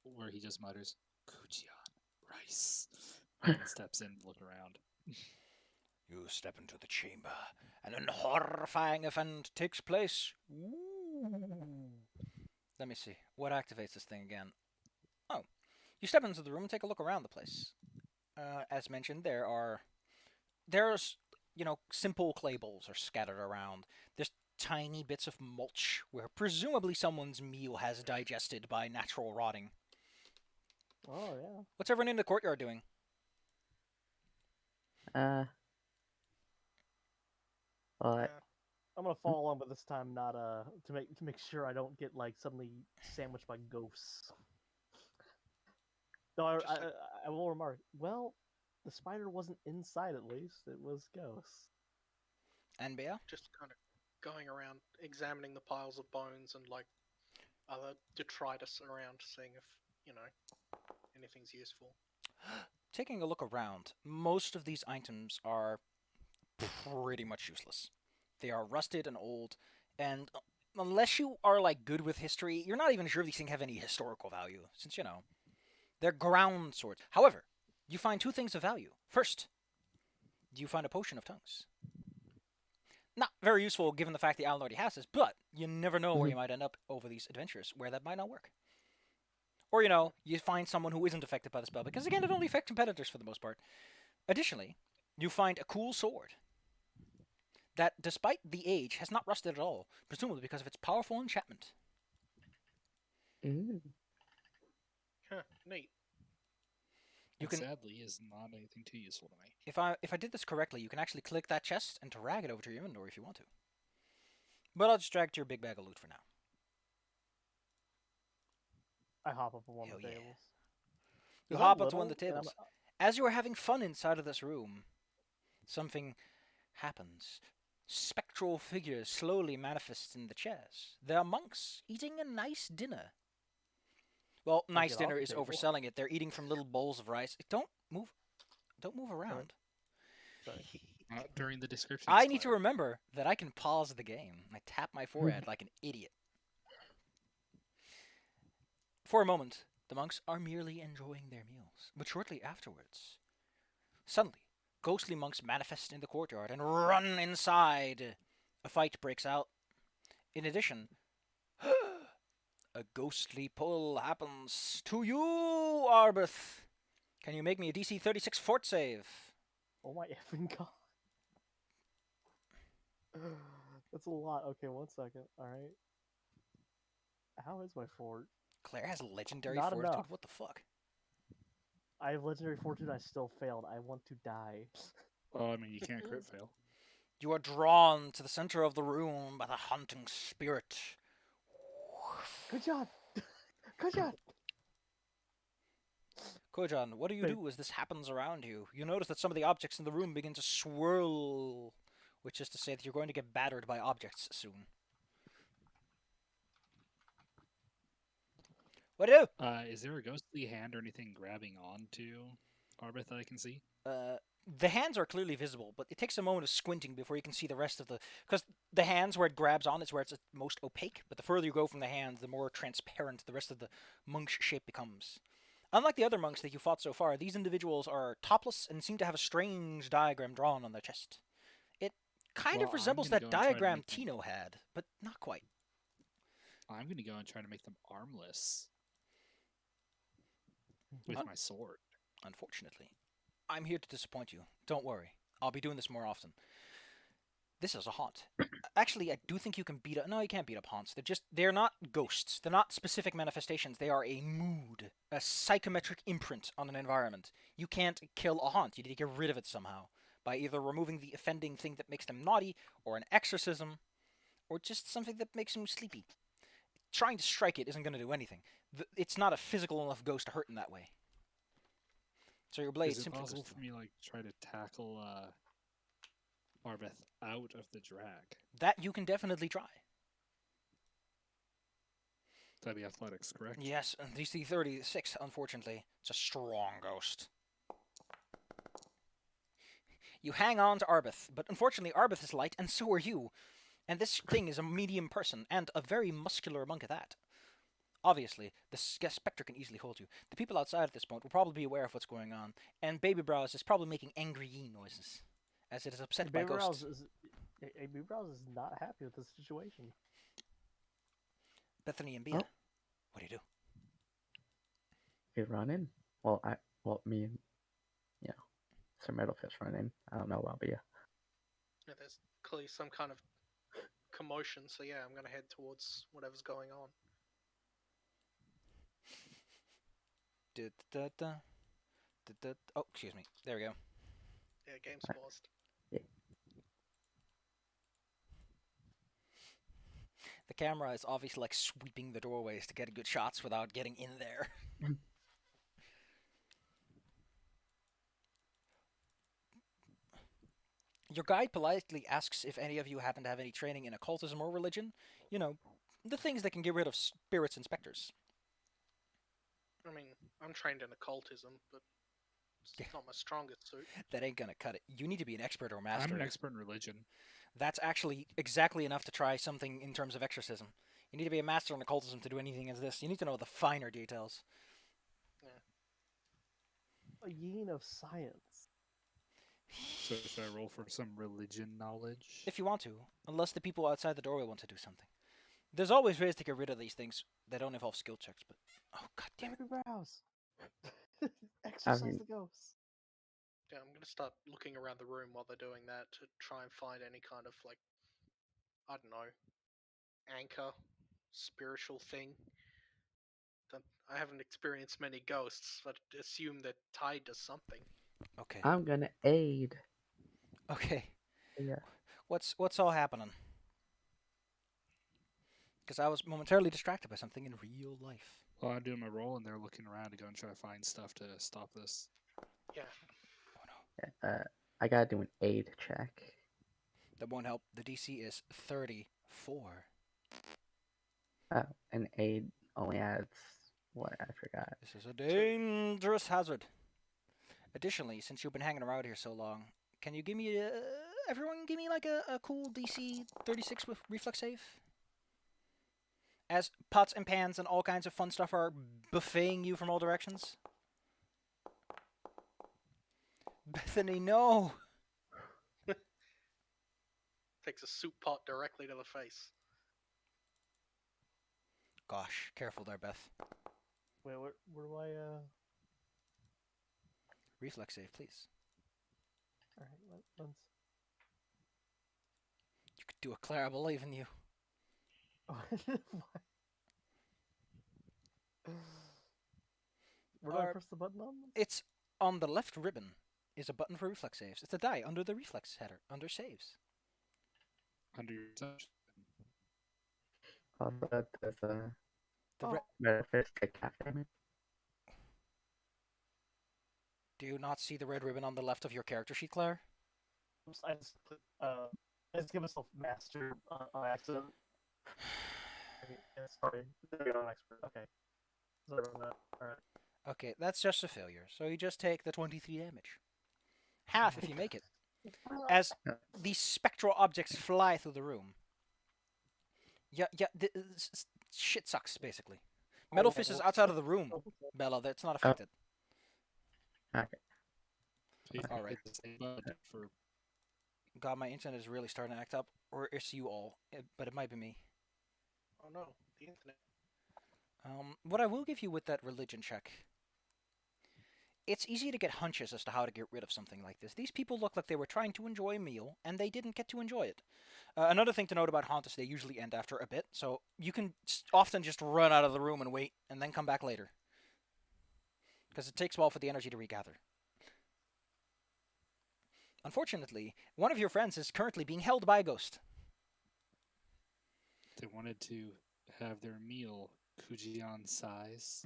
where he just mutters, Kujion, rice, and steps in to look around. You step into the chamber, and a horrifying event takes place. Ooh. Let me see. What activates this thing again? Oh. You step into the room and take a look around the place. As mentioned, there's simple clay bowls are scattered around. There's tiny bits of mulch where presumably someone's meal has digested by natural rotting. Oh yeah. What's everyone in the courtyard doing? Well, Yeah. I'm gonna follow along, but this time not to make sure I don't get like suddenly sandwiched by ghosts. Though Just like- I will remark, well, the spider wasn't inside at least; it was ghosts. And Bea? Just kind of going around examining the piles of bones and like other detritus around, seeing if anything's useful. Taking a look around, most of these items are pretty much useless. They are rusted and old, and unless you are like good with history, you're not even sure if these things have any historical value, since they're ground swords. However, you find two things of value. First, you find a potion of tongues. Not very useful given the fact that Alan already has this, but you never know where you might end up over these adventures where that might not work. Or, you find someone who isn't affected by the spell, because again, it only affects competitors for the most part. Additionally, you find a cool sword that, despite the age, has not rusted at all, presumably because of its powerful enchantment. ooh. Huh, neat. You It can, sadly is not anything too useful to me. if I did this correctly, you can actually click that chest and drag it over to your inventory if you want to. But I'll just drag it to your big bag of loot for now. I hop up on one Hell of the yeah. tables. You Is that hop up to one of the little? And tables. As you are having fun inside of this room, something happens. Spectral figures slowly manifest in the chairs. They are monks eating a nice dinner. Well, I'll nice get off dinner the is table. overselling it. They're eating from little bowls of rice. Don't move around. Sorry. Not during the description. I need to remember that I can pause the game. I tap my forehead like an idiot. For a moment, the monks are merely enjoying their meals, but shortly afterwards, suddenly, ghostly monks manifest in the courtyard and run inside. A fight breaks out. In addition, a ghostly pull happens to you, Arbeth. Can you make me a DC 36 fort save? Oh my effing god. That's a lot. Okay, 1 second. All right. How is my fort? Claire has legendary Not fortitude. enough. What the fuck? I have legendary fortune. I still failed. I want to die. Oh, I mean, you can't crit fail. You are drawn to the center of the room by the haunting spirit. Good job. Good job. Kojan, what do you Wait. do as this happens around you? You notice that some of the objects in the room begin to swirl, which is to say that you're going to get battered by objects soon. What do you do? Is there a ghostly hand or anything grabbing onto Arbeth that I can see? The hands are clearly visible, but it takes a moment of squinting before you can see the rest of the... Because the hands, where it grabs on, is where it's most opaque, but the further you go from the hands, the more transparent the rest of the monk's shape becomes. Unlike the other monks that you fought so far, these individuals are topless and seem to have a strange diagram drawn on their chest. It kind Well, of I'm resembles gonna that go and try to diagram make them- Tino had, but not quite. I'm going to go and try to make them armless with Huh? my sword. Unfortunately. I'm here to disappoint you. Don't worry. I'll be doing this more often. This is a haunt. Actually, I do think you can beat up... No, you can't beat up haunts. They're not ghosts. They're not specific manifestations. They are a mood, a psychometric imprint on an environment. You can't kill a haunt. You need to get rid of it somehow. By either removing the offending thing that makes them naughty, or an exorcism, or just something that makes them sleepy. Trying to strike it isn't going to do anything. It's not a physical enough ghost to hurt in that way. So your blade Is it simply possible goes for me like try to tackle Arbeth out of the drag? that you can definitely try. That'd be athletics, correct? Yes, DC 36, unfortunately. It's a strong ghost. You hang on to Arbeth, but unfortunately Arbeth is light, and so are you. And this thing is a medium person, and a very muscular monk at that. Obviously, the spectre can easily hold you. The people outside at this point will probably be aware of what's going on, and Baby Brows is probably making angry yee noises, as it is upset by Baby ghosts. Baby Browse is not happy with the situation. Bethany and Bea, Oh. what do you do? We run in. Me and, Sir Metalfish run in. I don't know about Bea. Yeah, there's clearly some kind of commotion, so yeah, I'm gonna head towards whatever's going on. Oh, excuse me. There we go. Yeah, game's paused. The camera is obviously like sweeping the doorways to get good shots without getting in there. Your guide politely asks if any of you happen to have any training in occultism or religion. You know, the things that can get rid of spirits and specters. I mean, I'm trained in occultism, but Yeah. it's not my strongest suit. That ain't gonna cut it. You need to be an expert or master. I'm an expert in religion. That's actually exactly enough to try something in terms of exorcism. You need to be a master in occultism to do anything as this. You need to know the finer details. A yin of science. So should I roll for some religion knowledge? If you want to, unless the people outside the doorway want to do something. There's always ways to get rid of these things that don't involve skill checks, but... Oh, god damn it. Eyebrows. Exercise the ghosts. Yeah, I'm gonna start looking around the room while they're doing that to try and find any kind of like, I don't know, anchor, spiritual thing. I haven't experienced many ghosts, but assume they're tied to something. Okay. I'm gonna aid. Okay. Yeah. What's all happening? Because I was momentarily distracted by something in real life. Well, I'm doing my roll, and they're looking around to go and try to find stuff to stop this. Yeah. Oh no. I gotta do an aid check. That won't help. The DC is 34. An aid only adds what? I forgot. This is a dangerous hazard. Additionally, since you've been hanging around here so long, can you give me everyone give me like a cool DC 36 with reflex save? As pots and pans and all kinds of fun stuff are buffeting you from all directions. Bethany, no! Takes a soup pot directly to the face. Gosh, careful there, Beth. Wait, where do I Reflex save, please. Alright, let's... You could do it, Claire. I believe in you. Where do I press the button on? It's on the left ribbon is a button for reflex saves. It's a die under the reflex header, under saves. Under your touch. Also, there's a The metaphysical cap damage. Do you not see the red ribbon on the left of your character sheet, Claire? I just give myself master on accident. Yeah, sorry. There you go, I'm expert. Okay. Sorry about that. Alright. Okay, that's just a failure. So you just take the 23 damage. Half if you make it. As these spectral objects fly through the room. Yeah, shit sucks, basically. Metal Fist is outside of the room, Bella. That's not affected. Okay. All right. For God, my internet is really starting to act up. Or it's you all, but it might be me. Oh no, the internet. What I will give you with that religion check, it's easy to get hunches as to how to get rid of something like this. These people look like they were trying to enjoy a meal, and they didn't get to enjoy it. Another thing to note about haunt is they usually end after a bit, so you can often just run out of the room and wait, and then come back later. Because it takes a while for the energy to regather. Unfortunately, one of your friends is currently being held by a ghost. they wanted to have their meal Kujian size.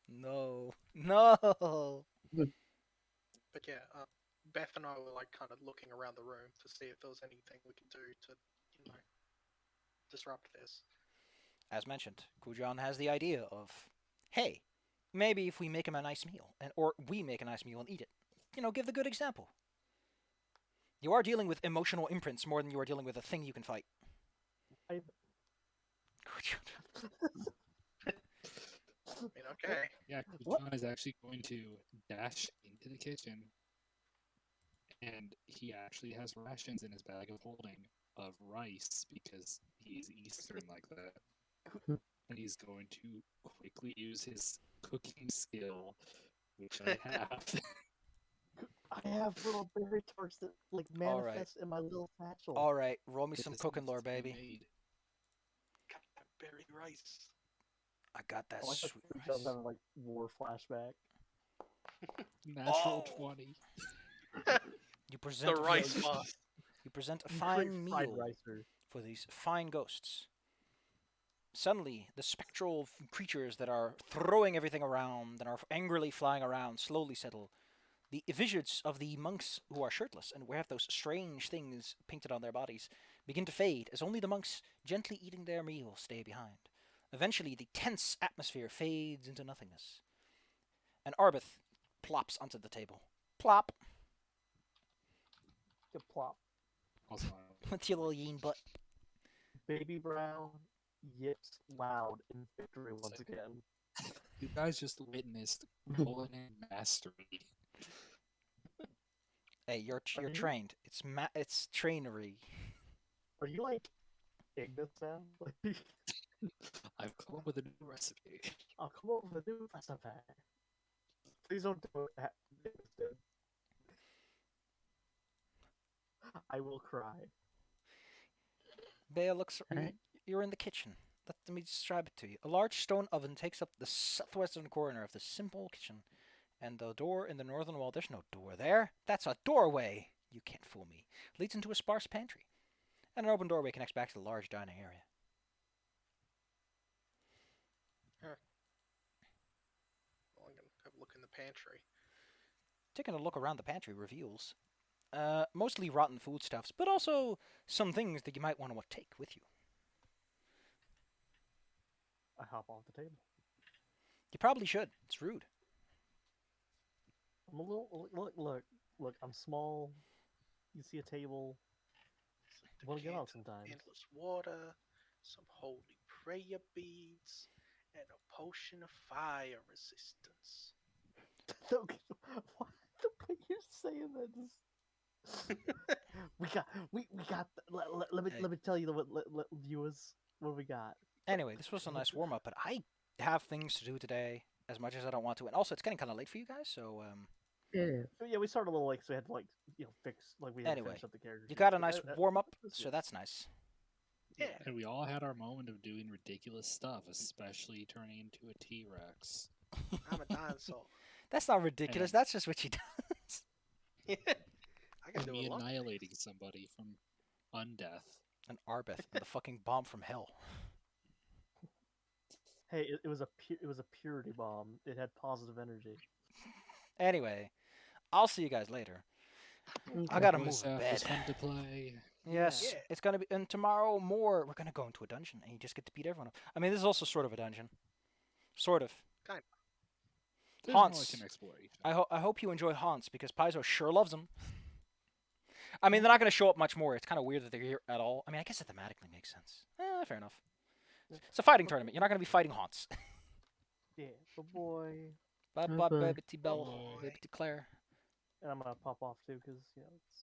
No. But yeah, Beth and I were like kind of looking around the room to see if there was anything we could do to, you know, disrupt this. As mentioned, Kujan has the idea of, hey, maybe if we make him a nice meal, or we make a nice meal and eat it. You know, give the good example. You are dealing with emotional imprints more than you are dealing with a thing you can fight. I mean, okay. Yeah, Kujan is actually going to dash into the kitchen, and he actually has rations in his bag of holding of rice because he's Eastern like that. And he's going to quickly use his cooking skill, which I have. I have little berry tarts that like All right. manifest in my little satchel. All right, roll me This some is cooking lore, instantly baby. made. Got that berry rice. I got that I like sweet that rice. having like war flashback. Natural Oh! 20. You present The a rice f- bar. You present a You create fine fried meal ricer. for these fine ghosts. Suddenly, the spectral creatures that are throwing everything around and are angrily flying around slowly settle. The visions of the monks who are shirtless and have those strange things painted on their bodies begin to fade as only the monks gently eating their meal stay behind. Eventually, the tense atmosphere fades into nothingness. And Arbeth plops onto the table. Plop! Get plop. Also, With your little yeen butt. Baby Brown yips loud in victory once Sick. again. you guys just witnessed culinary mastery. Hey, you're Are you- trained. It's trainery. Are you like Ignis now? Like, I've come up with a new recipe. I'll come up with a new recipe. Please don't do it. Ignis did. I will cry. Bea looks. Alright. You're in the kitchen. Let me describe it to you. A large stone oven takes up the southwestern corner of the simple kitchen, and the door in the northern wall. There's no door there. That's a doorway. You can't fool me. Leads into a sparse pantry, and an open doorway connects back to the large dining area. Well, I'm gonna have a look in the pantry. Taking a look around the pantry reveals mostly rotten foodstuffs, but also some things that you might want to take with you. I hop off the table. You probably should. It's rude. I'm a little look. I'm small. You see a table. Some Wanna get out decant sometimes. Endless water, some holy prayer beads, and a potion of fire resistance. Why the way you're saying that just we got let me tell you what viewers what we got. Anyway, this was a nice warm up, but I have things to do today as much as I don't want to, and also it's getting kind of late for you guys, so Yeah. Yeah, we started a little late, so we had to like fix we had to Anyway, finish up the characters. you got a nice But, warm up, that's so good. that's nice. Yeah. And we all had our moment of doing ridiculous stuff, especially turning into a T-Rex. I'm a dinosaur. That's not ridiculous. And- That's just what she does. Yeah. I can And do me a lot. annihilating somebody from undeath. An Arbeth and the fucking bomb from hell. Hey, it was a purity bomb. It had positive energy. Anyway, I'll see you guys later. I Okay. gotta Voice move in app was bed. fun to play. Yes, Yeah. it's gonna be, and tomorrow we're gonna go into a dungeon, and you just get to beat everyone up. I mean, this is also sort of a dungeon, sort of. There's more Haunts. like an exploration. I hope you enjoy Haunts because Paizo sure loves them. I mean, they're not gonna show up much more. It's kind of weird that they're here at all. I mean, I guess it thematically makes sense. Fair enough. It's a fighting tournament. You're not gonna be fighting Haunts. Yeah, but boy. Bye Oh, bye, boy. baby T Bell, Oh, baby T Claire. And I'm gonna pop off too, because it's